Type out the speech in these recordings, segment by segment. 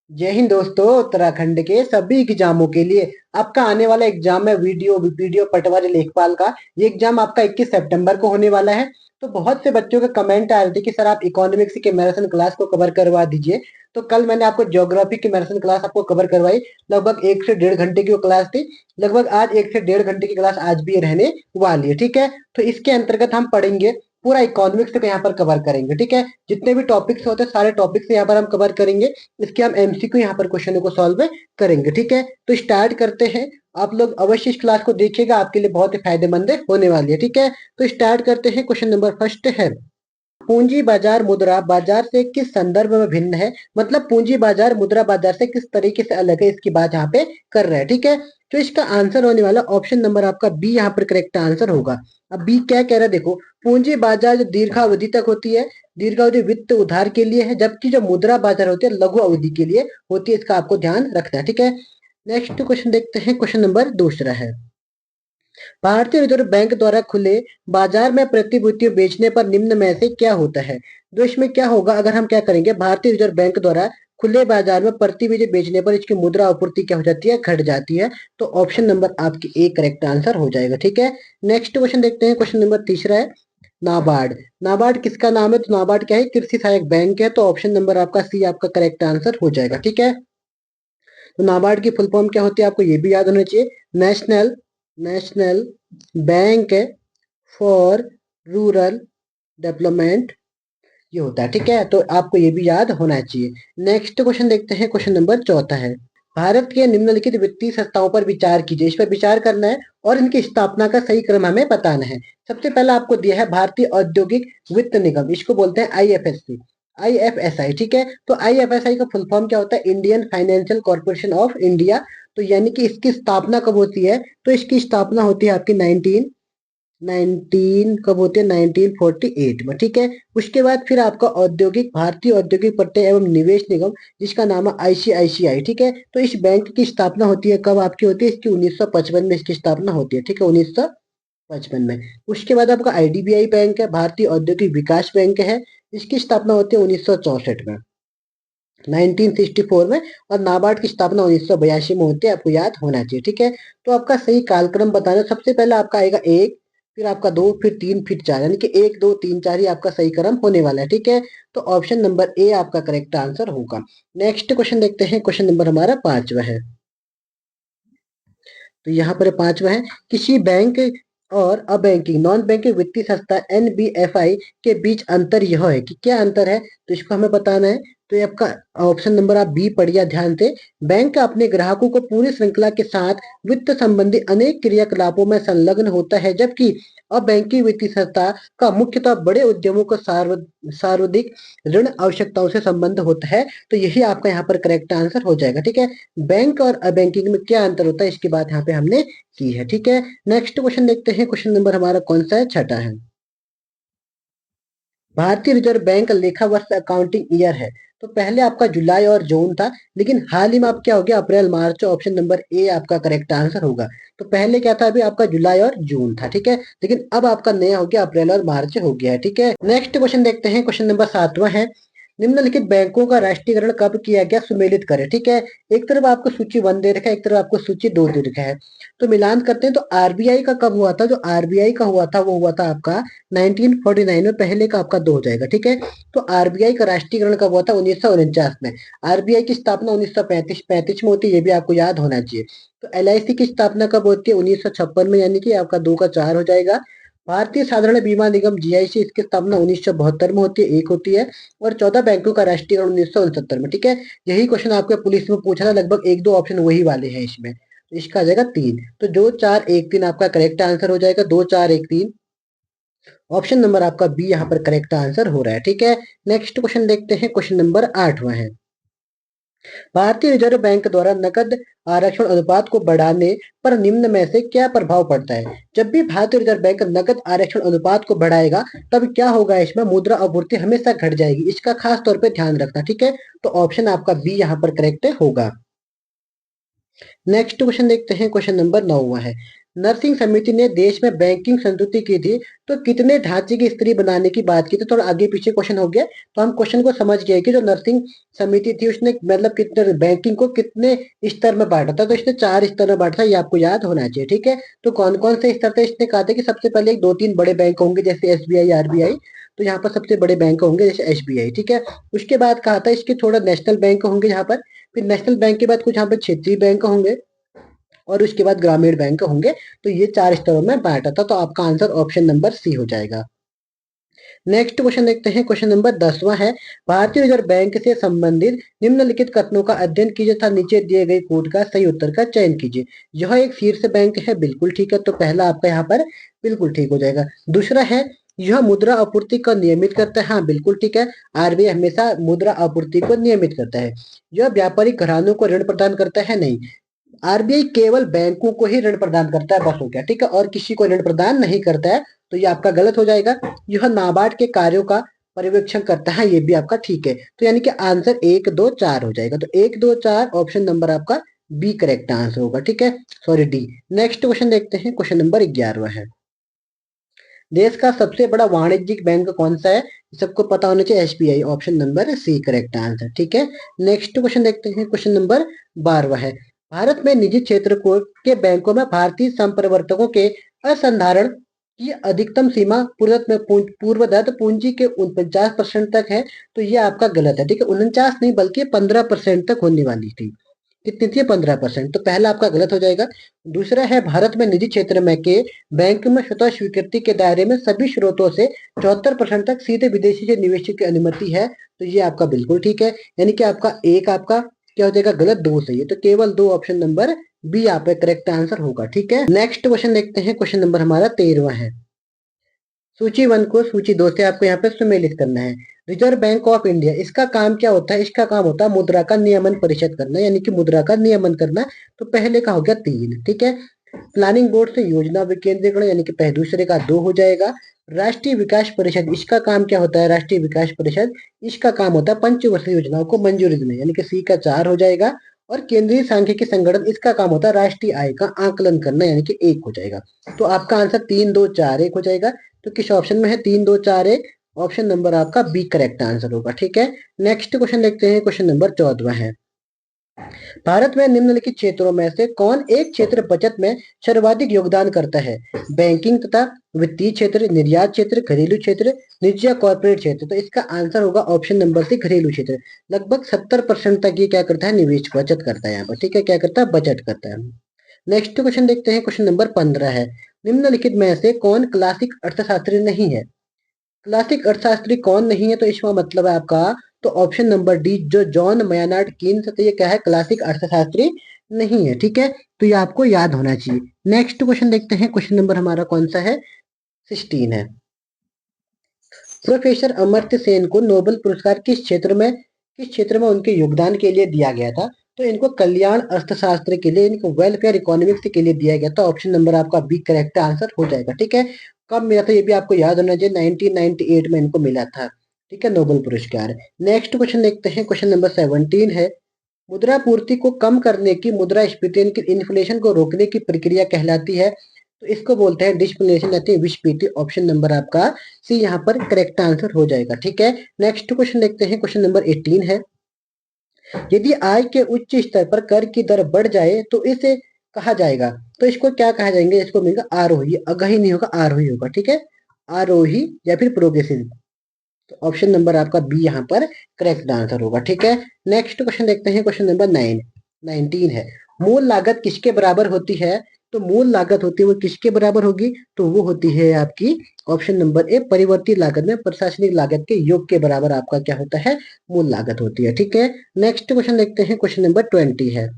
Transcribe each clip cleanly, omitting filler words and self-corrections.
जय हिंद दोस्तों। उत्तराखंड के सभी एग्जामों के लिए आपका आने वाला एग्जाम है वीडियो पटवारी लेखपाल का। ये एग्जाम आपका 21 सितंबर को होने वाला है। तो बहुत से बच्चों के कमेंट आ रहे थे कि सर आप इकोनॉमिक्स के मैराथन क्लास को कवर करवा दीजिए। तो कल मैंने आपको ज्योग्राफी की मैराथन क्लास आपको कवर करवाई। लगभग 1 से 1.5 घंटे की वो क्लास थी। लगभग आज 1 से 1.5 घंटे की क्लास आज भी रहने वाली है। ठीक है, तो इसके अंतर्गत हम पढ़ेंगे पूरा इकोनॉमिक्स को यहाँ पर कवर करेंगे। ठीक है, जितने भी टॉपिक्स होते हैं सारे टॉपिक्स यहाँ पर हम कवर करेंगे। इसके हम एमसीक्यू यहाँ पर क्वेश्चनों को सॉल्व करेंगे। ठीक है, तो स्टार्ट करते हैं। आप लोग अवश्य इस क्लास को देखिएगा, आपके लिए बहुत ही फायदेमंद होने वाली है। ठीक है, तो स्टार्ट करते हैं। क्वेश्चन नंबर फर्स्ट है, पूंजी बाजार मुद्रा बाजार से किस संदर्भ में भिन्न है। मतलब पूंजी बाजार मुद्रा बाजार से किस तरीके से अलग है, इसकी बात यहाँ पे कर रहे हैं। ठीक है, तो इसका आंसर होने वाला ऑप्शन नंबर आपका बी यहाँ पर करेक्ट आंसर होगा। अब बी क्या कह रहा है, देखो पूंजी बाजार जो दीर्घावधि तक होती है, दीर्घावधि वित्त उधार के लिए है, जबकि जो मुद्रा बाजार होती है लघु अवधि के लिए होती है। इसका आपको ध्यान रखना है। ठीक है, नेक्स्ट क्वेश्चन देखते हैं। क्वेश्चन नंबर दूसरा है, भारतीय रिजर्व बैंक द्वारा खुले बाजार में प्रतिभूतियों बेचने पर निम्न में से क्या होता है। तो इसमें क्या होगा, अगर हम क्या करेंगे, भारतीय रिजर्व बैंक द्वारा खुले बाजार में प्रतिभूति बेचने पर इसकी मुद्रा आपूर्ति क्या हो जाती है, घट जाती है। तो ऑप्शन नंबर आपकी ए करेक्ट आंसर हो जाएगा। ठीक है, नेक्स्ट क्वेश्चन देखते हैं। क्वेश्चन नंबर तीसरा है, नाबार्ड। नाबार्ड किसका नाम है, तो नाबार्ड क्या है, कृषि सहायक बैंक है। तो ऑप्शन नंबर आपका सी आपका करेक्ट आंसर हो जाएगा। ठीक है, तो नाबार्ड की फुल फॉर्म क्या होती है आपको ये भी याद होना चाहिए, national national bank for rural development, ये होता है। ठीक है, तो आपको ये भी याद होना चाहिए। नेक्स्ट क्वेश्चन देखते हैं। क्वेश्चन नंबर चौथा है, भारत के निम्नलिखित वित्तीय संस्थाओं पर विचार कीजिए। इस पर विचार करना है और इनकी स्थापना का सही क्रम हमें बताना है। सबसे पहला आपको दिया है भारतीय औद्योगिक वित्त निगम, इसको बोलते हैं आईएफएससी, आईएफएसआई। ठीक है, तो आईएफएसआई का फुल फॉर्म क्या होता है, Indian financial corporation of India. तो यानी कि इसकी स्थापना कब होती है, तो इसकी स्थापना होती है आपकी 19 कब होती है, 1948 में। ठीक है, उसके बाद फिर आपका औद्योगिक भारतीय औद्योगिक प्रत्यय एवं निवेश निगम, जिसका नाम है आईसीआईसीआई। ठीक है, तो इस बैंक की स्थापना होती है कब आपकी होती है, इसकी 1955 में इसकी स्थापना होती है। ठीक है, 1955 में। उसके बाद आपका आईडीबीआई बैंक है, भारतीय औद्योगिक विकास बैंक है, इसकी स्थापना होती है 1964 में, 1964 में। और नाबार्ड की स्थापना 1982 में होती है, आपको याद होना चाहिए। ठीक है, तो आपका सही कालक्रम बताना, सबसे पहले आपका आएगा एक, फिर आपका दो, फिर तीन, फिर चार, यानी कि एक दो तीन चार ही आपका सही क्रम होने वाला है। ठीक है, तो ऑप्शन नंबर ए आपका करेक्ट आंसर होगा। नेक्स्ट क्वेश्चन देखते हैं। क्वेश्चन नंबर हमारा पांचवा है, तो यहाँ पर पांचवा है, किसी बैंक और अबैंकिंग नॉन बैंकिंग वित्तीय संस्था एनबीएफआई के बीच अंतर यह है कि क्या अंतर है, तो इसको हमें बताना है। तो ये आपका ऑप्शन नंबर आप बी पढ़िए ध्यान से, बैंक अपने ग्राहकों को पूरी श्रृंखला के साथ वित्त संबंधी अनेक क्रियाकलापों में संलग्न होता है, जबकि अबैंकिंग वित्तीय संस्था का मुख्यतः बड़े उद्यमों को सर्वाधिक ऋण आवश्यकताओं से संबंध होता है। तो यही आपका यहाँ पर करेक्ट आंसर हो जाएगा। ठीक है, बैंक और बैंकिंग में क्या अंतर होता है इसकी बात यहाँ पे हमने की है। ठीक है, नेक्स्ट क्वेश्चन देखते हैं। क्वेश्चन नंबर हमारा कौन सा है, छठा है, भारतीय रिजर्व बैंक लेखा वर्ष अकाउंटिंग ईयर है। तो पहले आपका जुलाई और जून था, लेकिन हाल ही में आप क्या हो गया, अप्रैल मार्च। ऑप्शन नंबर ए आपका करेक्ट आंसर होगा। तो पहले क्या था, अभी आपका जुलाई और जून था। ठीक है, लेकिन अब आपका नया हो गया अप्रैल और मार्च हो गया है। ठीक है, नेक्स्ट क्वेश्चन देखते हैं। क्वेश्चन नंबर सातवां है, निम्नलिखित बैंकों का राष्ट्रीयकरण कब किया गया, सुमेलित करें। ठीक है, एक तरफ आपको सूची 1 दे रखा है, एक तरफ आपको सूची 2 दे रखा है। तो मिलान करते हैं। तो आरबीआई का कब हुआ था, जो आरबीआई का हुआ था वो हुआ था आपका 1949 में, पहले का आपका 2 हो जाएगा। ठीक है, तो आरबीआई का राष्ट्रीयकरण कब हुआ था, 1949 में। आरबीआई की स्थापना 1935 में होती है, ये भी आपको याद होना चाहिए। तो एलआईसी की स्थापना कब होती है, 1956 में, यानी कि आपका 2 का 4 हो जाएगा। भारतीय साधारण बीमा निगम जीआईसी, इसकी स्थापना 1972 में होती है, 1 होती है। और 14 बैंकों का राष्ट्रीयकरण 1969 में। ठीक है, यही क्वेश्चन आपके पुलिस में पूछा था, लगभग एक दो ऑप्शन वही वाले हैं इसमें। तो इसका आ जाएगा 3, तो 2 4 1 3 आपका करेक्ट आंसर हो जाएगा, 2 4 1 3। ऑप्शन नंबर आपका बी यहाँ पर करेक्ट आंसर हो रहा है। ठीक है, नेक्स्ट क्वेश्चन देखते हैं। क्वेश्चन नंबर 8वां है, भारतीय रिजर्व बैंक द्वारा नकद आरक्षण अनुपात को बढ़ाने पर निम्न में से क्या प्रभाव पड़ता है। जब भी भारतीय रिजर्व बैंक नकद आरक्षण अनुपात को बढ़ाएगा तब क्या होगा, इसमें मुद्रा आपूर्ति हमेशा घट जाएगी, इसका खास तौर पे ध्यान रखना। ठीक है, तो ऑप्शन आपका बी यहाँ पर करेक्ट होगा। नेक्स्ट क्वेश्चन देखते हैं। क्वेश्चन नंबर 9वां है, नरसिंह समिति ने देश में बैंकिंग संस्कृति की थी, तो कितने ढांचे की स्त्री बनाने की बात की थी। थोड़ा आगे पीछे क्वेश्चन हो गया, तो हम क्वेश्चन को समझ गए कि जो नरसिंह समिति थी उसने मतलब कितने बैंकिंग को कितने स्तर में बांटा था, तो इसने 4 स्तर में बांटा था, ये आपको याद होना चाहिए। ठीक है, तो कौन कौन से स्तर थे, इसने कहा था कि सबसे पहले एक 2-3 बड़े बैंक होंगे जैसे एसबीआई, आरबीआई, तो यहाँ पर सबसे बड़े बैंक होंगे जैसे एसबीआई। ठीक है, उसके बाद कहा था इसके थोड़ा नेशनल बैंक होंगे यहाँ पर, फिर नेशनल बैंक के बाद कुछ यहाँ पर क्षेत्रीय बैंक होंगे और उसके बाद ग्रामीण बैंक होंगे। तो ये 4 स्तरों में बांटा था, तो आपका आंसर ऑप्शन नंबर सी हो जाएगा। नेक्स्ट क्वेश्चन देखते हैं, क्वेश्चन नंबर 10वां है, भारतीय रिजर्व बैंक से संबंधित निम्नलिखित कथनों का अध्ययन कीजिए तथा नीचे दिए गए कोड का सही उत्तर का चयन कीजिए। यह एक शीर्ष बैंक है, बिल्कुल ठीक है, तो पहला आपका यहाँ पर बिल्कुल ठीक हो जाएगा। दूसरा है, यह मुद्रा आपूर्ति को नियमित करता है, हाँ बिल्कुल ठीक है, आरबीआई हमेशा मुद्रा आपूर्ति को नियमित करता है। यह व्यापारिक घरानों को ऋण प्रदान करता है, नहीं, आरबीआई केवल बैंकों को ही ऋण प्रदान करता है, बस हो गया। ठीक है, और किसी को ऋण प्रदान नहीं करता है, तो ये आपका गलत हो जाएगा। यह नाबार्ड के कार्यों का पर्यवेक्षण करता है, ये भी आपका ठीक है। तो यानी कि आंसर 1, 2, 4 हो जाएगा, तो 1, 2, 4 ऑप्शन नंबर आपका बी करेक्ट आंसर होगा। ठीक है, सॉरी डी। नेक्स्ट क्वेश्चन देखते हैं, क्वेश्चन नंबर 11 है, देश का सबसे बड़ा वाणिज्यिक बैंक कौन सा है, सबको पता होना चाहिए, SBI, option number C correct answer. ठीक है, नेक्स्ट क्वेश्चन देखते हैं, क्वेश्चन नंबर 12 है, भारत में निजी क्षेत्र को के बैंकों में भारतीय संप्रवर्तकों के असंधारण की अधिकतम सीमा पूर्वदत्त पूंजी के 49% तक है, तो ये आपका गलत है। ठीक है, 49 नहीं बल्कि 15% तक होने वाली थी, कितनी थी, 15%, तो पहला आपका गलत हो जाएगा। दूसरा है, भारत में निजी क्षेत्र में के बैंक में स्वतः स्वीकृति के दायरे में सभी स्रोतों से 74% तक सीधे विदेशी से निवेश की अनुमति है, तो ये आपका बिल्कुल ठीक है। यानी कि आपका एक आपका क्या हो जाएगा, गलत, 2 सही है, तो केवल 2 ऑप्शन नंबर बी आपका करेक्ट आंसर होगा। ठीक है, नेक्स्ट क्वेश्चन देखते हैं, क्वेश्चन नंबर हमारा 13वां है, सूची 1 को सूची 2 से आपको यहाँ पे सुमेलित करना है। रिजर्व बैंक ऑफ इंडिया, इसका काम क्या होता है, इसका काम होता है मुद्रा का नियमन परिषद करना, यानी कि मुद्रा का नियमन करना। तो पहले का हो गया 3, ठीक है। प्लानिंग बोर्ड से योजना विकेंद्रीकरण, यानी कि पहले दूसरे का 2 हो जाएगा। राष्ट्रीय विकास परिषद, इसका काम क्या होता है, राष्ट्रीय विकास परिषद, इसका काम होता है पंचवर्षीय योजनाओं को मंजूरी देना, यानी कि सी का 4 हो जाएगा। और केंद्रीय सांख्यिकी संगठन, इसका काम होता है राष्ट्रीय आय का आकलन करना, यानी कि 1 हो जाएगा। तो आपका आंसर 3, 2, 4, 1 हो जाएगा। तो किस ऑप्शन में है, 3, 2, 4, 1, ऑप्शन नंबर आपका बी करेक्ट आंसर होगा। ठीक है, नेक्स्ट क्वेश्चन देखते हैं, क्वेश्चन नंबर 14 है, भारत में निम्नलिखित क्षेत्रों में से कौन एक क्षेत्र बचत में सर्वाधिक योगदान करता है, बैंकिंग तथा वित्तीय क्षेत्र, निर्यात क्षेत्र, घरेलू क्षेत्र, निजी या कॉर्पोरेट क्षेत्र। तो इसका आंसर होगा ऑप्शन नंबर सी, घरेलू क्षेत्र। लगभग 70% तक ये क्या करता है, निवेश बचत करता है यहाँ पर। ठीक है, क्या करता है, बचत करता है। नेक्स्ट क्वेश्चन देखते हैं, क्वेश्चन नंबर 15 है, निम्नलिखित में से कौन क्लासिक अर्थशास्त्री नहीं है, क्लासिक अर्थशास्त्री कौन नहीं है, तो इसका मतलब है आपका, तो ऑप्शन नंबर डी, जो जॉन मयानार्ड कीन्स, तो ये क्या है, क्लासिक अर्थशास्त्री नहीं है। ठीक है, तो ये आपको याद होना चाहिए। नेक्स्ट क्वेश्चन देखते हैं, क्वेश्चन नंबर हमारा कौन सा है, 16 है, प्रोफेसर अमर्त्य सेन को नोबेल पुरस्कार किस क्षेत्र में उनके योगदान के लिए दिया गया था, तो इनको कल्याण अर्थशास्त्र के लिए, इनको वेलफेयर इकोनॉमिक्स के लिए दिया गया था। ऑप्शन नंबर आपका बी करेक्ट आंसर हो जाएगा। ठीक है, कब मिला था ये भी आपको याद होना चाहिए, 1998 में इनको मिला था। ठीक है, नोबेल पुरस्कार। नेक्स्ट क्वेश्चन देखते हैं, क्वेश्चन नंबर 17 है, मुद्रा पूर्ति को कम करने की, मुद्रास्फीति यानी कि इन्फ्लेशन को रोकने की प्रक्रिया कहलाती है, तो इसको बोलते हैं डिस्प्लेनेशन यानी कि विस्फीति। ऑप्शन नंबर आपका सी यहाँ पर करेक्ट आंसर हो जाएगा। ठीक है, नेक्स्ट क्वेश्चन देखते हैं, क्वेश्चन नंबर 18 है, यदि आय के उच्च स्तर पर कर की दर बढ़ जाए तो इसे कहा जाएगा, तो इसको क्या कहा जाएंगे, इसको मिलेगा आरोही, अगही नहीं होगा, आरोही होगा। ठीक है, आरोही या फिर प्रोग्रेसिव, तो ऑप्शन नंबर आपका बी यहाँ पर करेक्ट आंसर होगा। ठीक है, नेक्स्ट क्वेश्चन देखते हैं, क्वेश्चन नंबर 19 है, मूल लागत किसके बराबर होती है, तो मूल लागत होती है वो किसके बराबर होगी, तो वो होती है आपकी ऑप्शन नंबर ए, परिवर्तित लागत में प्रशासनिक लागत के योग के बराबर आपका क्या होता है, मूल लागत होती है। ठीक है, नेक्स्ट क्वेश्चन देखते हैं, क्वेश्चन नंबर 20 है,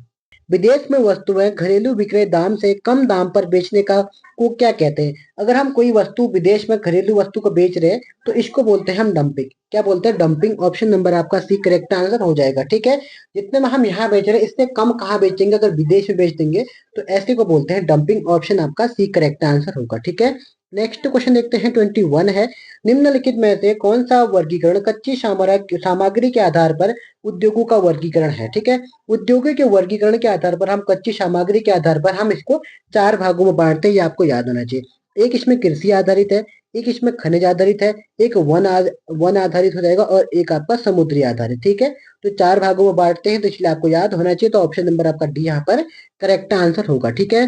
विदेश में वस्तुएं घरेलू विक्रय दाम से कम दाम पर बेचने का को क्या कहते हैं, अगर हम कोई वस्तु विदेश में घरेलू वस्तु को बेच रहे हैं तो इसको बोलते हैं हम डंपिंग, क्या बोलते हैं, डंपिंग। ऑप्शन नंबर आपका सी करेक्ट आंसर हो जाएगा। ठीक है, जितने में हम यहाँ बेच रहे हैं इससे कम कहाँ बेचेंगे, अगर विदेश में बेच देंगे तो ऐसे को बोलते हैं डंपिंग। ऑप्शन आपका सी करेक्ट आंसर होगा। ठीक है, नेक्स्ट क्वेश्चन देखते हैं 21 है, निम्नलिखित में से कौन सा वर्गीकरण कच्ची सामग्री के आधार पर उद्योगों का वर्गीकरण है। ठीक है, उद्योगों के वर्गीकरण के आधार पर हम कच्ची सामग्री के आधार पर हम इसको 4 भागों में बांटते हैं, ये आपको याद होना चाहिए। एक इसमें कृषि आधारित है, एक इसमें खनिज आधारित है, एक वन आधारित हो जाएगा और एक आपका समुद्री आधारित। ठीक है, तो 4 भागों में बांटते हैं, तो इसलिए आपको याद होना चाहिए। तो ऑप्शन नंबर आपका डी यहाँ पर करेक्ट आंसर होगा। ठीक है,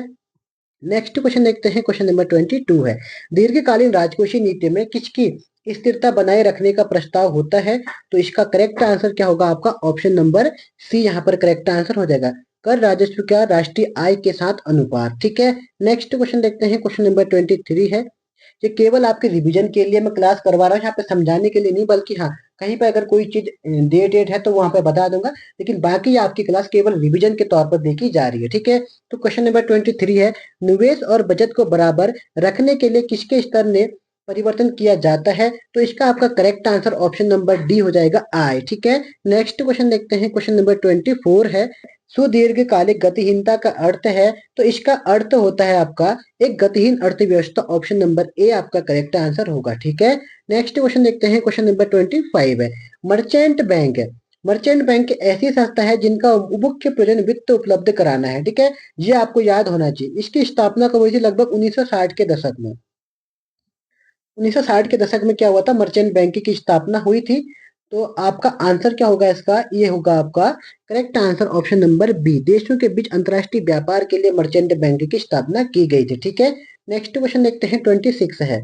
नेक्स्ट क्वेश्चन देखते हैं, क्वेश्चन नंबर 22 है, दीर्घकालीन राजकोषीय नीति में किसकी स्थिरता बनाए रखने का प्रस्ताव होता है। तो इसका करेक्ट आंसर क्या होगा आपका, ऑप्शन नंबर सी यहाँ पर करेक्ट आंसर हो जाएगा। कर राजस्व का राष्ट्रीय आय के साथ अनुपात। ठीक है, नेक्स्ट क्वेश्चन देखते हैं, क्वेश्चन नंबर 23 है, ये केवल आपके रिवीजन के लिए मैं क्लास करवा रहा हूँ, यहाँ पे समझाने के लिए नहीं, बल्कि हाँ कहीं पे अगर कोई चीज डेट है तो वहां पे बता दूंगा, लेकिन बाकी आपकी क्लास केवल रिवीजन के तौर पर देखी जा रही है। ठीक है, तो क्वेश्चन नंबर 23 है, निवेश और बचत को बराबर रखने के लिए किसके स्तर ने परिवर्तन किया जाता है। तो इसका आपका correct answer option number D हो जाएगा, आई। ठीक है, नेक्स्ट क्वेश्चन देखते हैं, क्वेश्चन नंबर 24 है, सुदीर्घकालिक गतिहीनता का अर्थ है। तो इसका अर्थ होता है आपका एक गतिहीन अर्थव्यवस्था, ऑप्शन नंबर ए आपका करेक्ट आंसर होगा। ठीक है, नेक्स्ट क्वेश्चन देखते हैं, क्वेश्चन नंबर 25 है, मर्चेंट बैंक है, मर्चेंट बैंक ऐसी संस्था है जिनका मुख्य प्रयोजन वित्त उपलब्ध कराना है। ठीक है, ये आपको याद होना चाहिए। इसकी स्थापना कब हुई थी, लगभग 1960 के दशक में। 1960 के दशक में क्या हुआ था, मर्चेंट बैंक की स्थापना हुई थी। तो आपका आंसर क्या होगा इसका, ये होगा आपका correct answer option number B, देशों के बीच अंतरराष्ट्रीय व्यापार के लिए मर्चेंट बैंक की स्थापना की गई थी। ठीक है, नेक्स्ट क्वेश्चन देखते हैं, 26 है,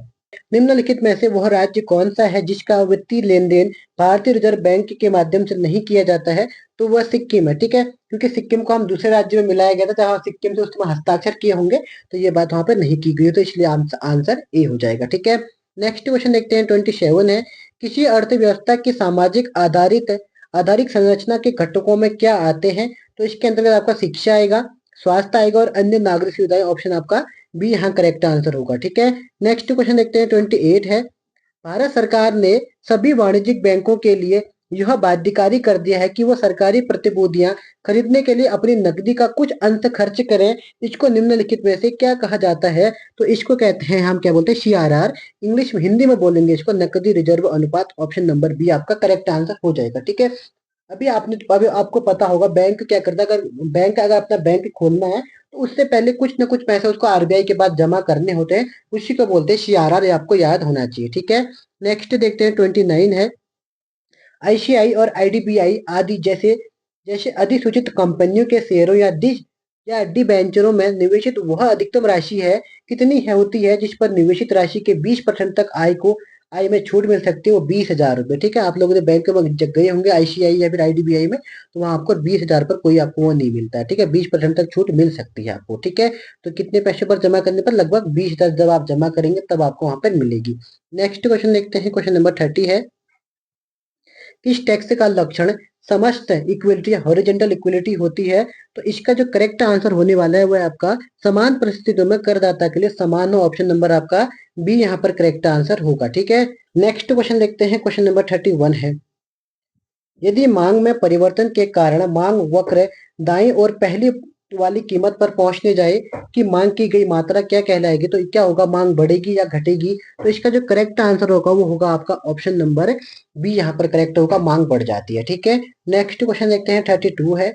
निम्नलिखित में से वह राज्य कौन सा है जिसका वित्तीय लेन देन भारतीय रिजर्व बैंक के माध्यम से नहीं किया जाता है। तो वह सिक्किम है। ठीक है, क्योंकि सिक्किम को हम दूसरे राज्य में मिलाया गया था, जहां सिक्किम से उसमें हस्ताक्षर किए होंगे, तो ये बात वहां पर नहीं की गई, तो इसलिए आंसर ए हो जाएगा। ठीक है, नेक्स्ट क्वेश्चन देखते हैं, 27 है, किसी अर्थव्यवस्था की सामाजिक आधारित संरचना के घटकों में क्या आते हैं। तो इसके अंतर्गत आपका शिक्षा आएगा, स्वास्थ्य आएगा और अन्य नागरिक सुविधाएं, ऑप्शन आपका बी यहाँ करेक्ट आंसर होगा। ठीक है, नेक्स्ट क्वेश्चन देखते हैं, 28 है, भारत सरकार ने सभी वाणिज्यिक बैंकों के लिए यह बाध्यकारी कर दिया है कि वो सरकारी प्रतिभूतियां खरीदने के लिए अपनी नकदी का कुछ अंश खर्च करें। इसको निम्नलिखित में से क्या कहा जाता है। तो इसको कहते हैं, हम क्या बोलते हैं, CRR, इंग्लिश में हिंदी में बोलेंगे इसको नकदी रिजर्व अनुपात, ऑप्शन नंबर बी आपका करेक्ट आंसर हो जाएगा। ठीक है, अभी आपको पता होगा बैंक क्या करता है, अगर अपना बैंक खोलना है तो उससे पहले कुछ ना कुछ पैसे उसको RBI के पास जमा करने होते हैं, उसी को बोलते हैं CRR, ये आपको याद होना चाहिए। ठीक है, नेक्स्ट देखते हैं, 29 है, ICI और IDBI आदि जैसे जैसे अधिसूचित कंपनियों के शेयरों या डिबेंचरों में निवेशित वह अधिकतम राशि है कितनी है होती है जिस पर निवेशित राशि के 20% तक आय में छूट मिल सकती है, वो 20,000 रुपए। ठीक है, आप लोगों ने बैंक में जब गए होंगे ICI या फिर IDBI में, तो वहां आपको 20,000 पर कोई आपको वो नहीं मिलता है। ठीक है, 20% तक छूट मिल सकती है आपको। ठीक है, तो कितने पैसे पर जमा करने पर, लगभग 20,000 जब आप जमा करेंगे तब आपको वहां पर मिलेगी। नेक्स्ट क्वेश्चन देखते हैं, क्वेश्चन नंबर 30 है, किस टैक्स का लक्षण समस्त इक्विलिटी या हॉरिजॉन्टल इक्विलिटी होती है। तो इसका जो करेक्ट आंसर होने वाला है वो है आपका समान परिस्थितियों में करदाता के लिए समान हो, ऑप्शन नंबर आपका बी यहाँ पर करेक्ट आंसर होगा। ठीक है, नेक्स्ट क्वेश्चन देखते हैं, क्वेश्चन नंबर 31 है, यदि मांग में परिवर्तन के कारण मांग वक्र दाईं और पहली वाली कीमत पर पहुंचने जाए कि मांग की गई मात्रा क्या कहलाएगी। तो क्या होगा, मांग बढ़ेगी या घटेगी। तो इसका जो करेक्ट आंसर होगा वो होगा आपका ऑप्शन नंबर बी यहाँ पर करेक्ट होगा, मांग बढ़ जाती है। ठीक है, नेक्स्ट क्वेश्चन देखते हैं, 32 है,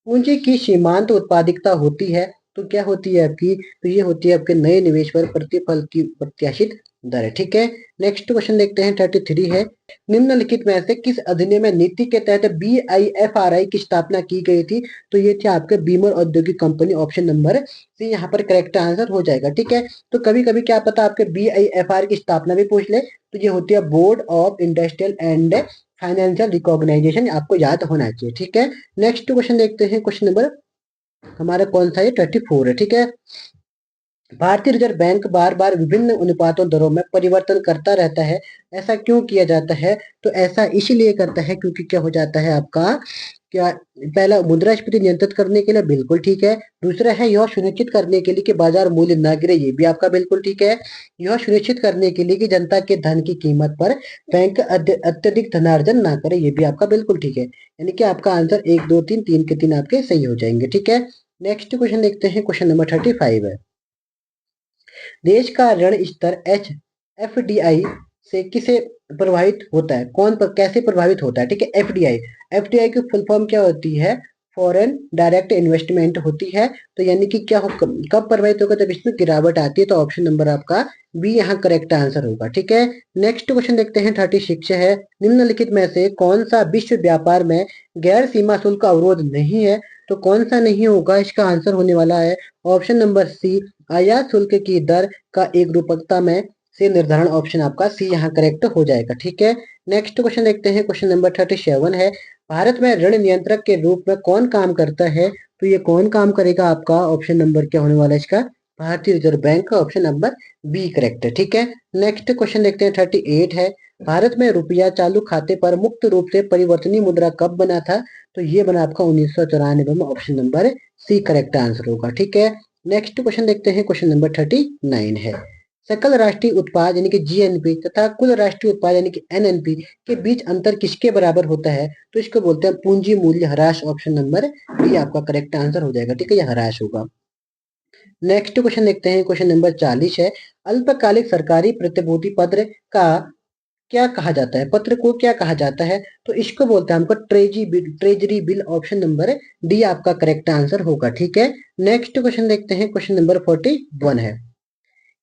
पूंजी की सीमांत उत्पादकता होती है। तो क्या होती है आपकी, तो ये होती है आपके नए निवेश पर प्रतिफल की प्रत्याशित दर है। ठीक है, नेक्स्ट क्वेश्चन देखते हैं, 33 है, निम्नलिखित में से किस अधिनियम में नीति के तहत BIFRI की स्थापना की गई थी। तो ये थे आपके बीमर औद्योगिक कंपनी, ऑप्शन नंबर सी यहाँ पर करेक्ट आंसर हो जाएगा। ठीक है, तो कभी कभी क्या पता आपके BIFR की स्थापना भी पूछ ले, तो ये होती है board of industrial and financial recognisation, आपको याद होना चाहिए। ठीक है, नेक्स्ट क्वेश्चन देखते हैं, क्वेश्चन नंबर हमारा कौन सा है, 34 है। ठीक है, भारतीय रिजर्व बैंक बार बार विभिन्न अनुपातों दरों में परिवर्तन करता रहता है, ऐसा क्यों किया जाता है। तो ऐसा इसलिए करता है क्योंकि क्या हो जाता है आपका, क्या, पहला मुद्रास्फीति नियंत्रित करने के लिए, बिल्कुल ठीक है। दूसरा है यह सुनिश्चित करने के लिए कि बाजार मूल्य न गिरे, ये भी आपका बिल्कुल ठीक है। यह सुनिश्चित करने के लिए कि जनता के धन की कीमत पर बैंक अत्यधिक धनार्जन ना करे, ये भी आपका बिल्कुल ठीक है। यानी कि आपका आंसर 1 2 3 3 के 3 आपके सही हो जाएंगे। ठीक है, नेक्स्ट क्वेश्चन देखते हैं, क्वेश्चन नंबर 35 है, देश का ऋण स्तर एफडीआई से किसे प्रभावित होता है, कौन पर कैसे प्रभावित होता है, ठीक है। एफडीआई, एफडीआई की फुल फॉर्म क्या होती है, फॉरेन डायरेक्ट इन्वेस्टमेंट होती है। तो यानी कि क्या हो, कब प्रभावित होगा, जब इसमें गिरावट आती है। तो ऑप्शन नंबर आपका बी यहाँ करेक्ट आंसर होगा, ठीक है। नेक्स्ट क्वेश्चन देखते हैं 36 है, निम्नलिखित में से कौन सा विश्व व्यापार में गैर सीमा शुल्क अवरोध नहीं है। तो कौन सा नहीं होगा, इसका आंसर होने वाला है ऑप्शन नंबर सी, आयात शुल्क की दर का एक रूपकता में से निर्धारण। ऑप्शन आपका सी यहाँ करेक्ट हो जाएगा, ठीक है। नेक्स्ट क्वेश्चन देखते हैं, क्वेश्चन नंबर 37 है, भारत में ऋण नियंत्रक के रूप में कौन काम करता है। तो ये कौन काम करेगा, आपका ऑप्शन नंबर क्या होने वाला है इसका, भारतीय रिजर्व बैंक का ऑप्शन नंबर बी करेक्ट है, ठीक है। नेक्स्ट क्वेश्चन देखते हैं 38 है, भारत में रुपया चालू खाते पर मुक्त रूप से परिवर्तनीय मुद्रा कब बना था। तो ये बना आपका 1994 में, option number C correct answer होगा, ठीक है। नेक्स्ट क्वेश्चन देखते हैं, क्वेश्चन नंबर 39 है, सकल राष्ट्रीय उत्पाद यानी कि जीएनपी तथा कुल राष्ट्रीय उत्पाद यानी कि एनएनपी के बीच अंतर किसके बराबर होता है। तो इसको बोलते हैं पूंजी मूल्य ह्रास। ऑप्शन नंबर बी आपका करेक्ट आंसर हो जाएगा, ठीक है, यह ह्रास होगा। नेक्स्ट क्वेश्चन देखते हैं, क्वेश्चन नंबर 40 है, अल्पकालिक सरकारी प्रतिभूति पत्र का क्या कहा जाता है, पत्र को क्या कहा जाता है। तो इसको बोलते हैं हमको treasury bill. Option number D आपका करेक्ट आंसर होगा, ठीक है। नेक्स्ट क्वेश्चन देखते हैं, क्वेश्चन नंबर 41 है,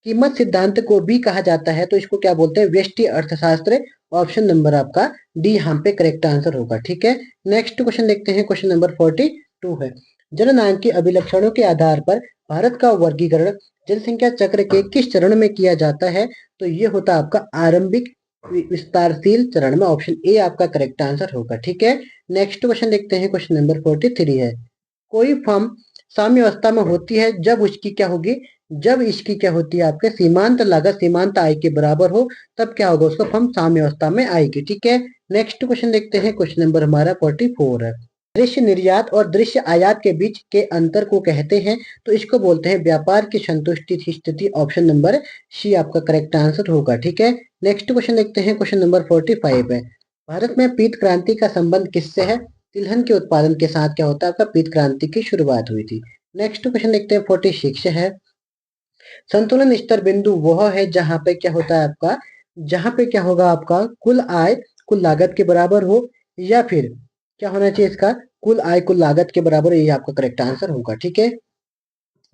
कीमत सिद्धांत को भी कहा जाता है। तो इसको क्या बोलते हैं, व्यष्टि अर्थशास्त्र। ऑप्शन नंबर आपका डी यहाँ पे करेक्ट आंसर होगा, ठीक है। नेक्स्ट क्वेश्चन देखते हैं, क्वेश्चन नंबर 42 है, जननांग के अभिलक्षणों के आधार पर भारत का वर्गीकरण जनसंख्या चक्र के किस चरण में किया जाता है। तो ये होता है आपका आरंभिक विस्तारशील चरण में। ऑप्शन ए आपका करेक्ट आंसर होगा, ठीक है। नेक्स्ट क्वेश्चन देखते हैं, क्वेश्चन नंबर 43 है, कोई फर्म साम्य अवस्था में होती है जब उसकी क्या होगी, जब इसकी क्या होती है, आपके सीमांत लागत सीमांत आय के बराबर हो, तब क्या होगा, उसको फर्म साम्य अवस्था में आएगी, ठीक है। नेक्स्ट क्वेश्चन देखते हैं, क्वेश्चन नंबर हमारा 44 है, दृश्य निर्यात और दृश्य आयात के बीच के अंतर को कहते हैं। तो इसको बोलते हैं व्यापार की संतुष्टि की स्थिति। ऑप्शन नंबर सी आपका करेक्ट आंसर होगा, ठीक है। नेक्स्ट क्वेश्चन देखते हैं, क्वेश्चन नंबर 45 है, भारत में पीत क्रांति का संबंध किससे है। तिलहन के उत्पादन के साथ क्या होता है, आपका पीत क्रांति की शुरुआत हुई थी। नेक्स्ट क्वेश्चन देखते हैं 46 है, संतुलन स्तर बिंदु वह है जहां पे क्या होता है आपका, जहां पे क्या होगा आपका कुल आय कुल लागत के बराबर हो, या फिर क्या होना चाहिए इसका, कुल आय कुल लागत के बराबर। ये आपका करेक्ट आंसर होगा, ठीक है।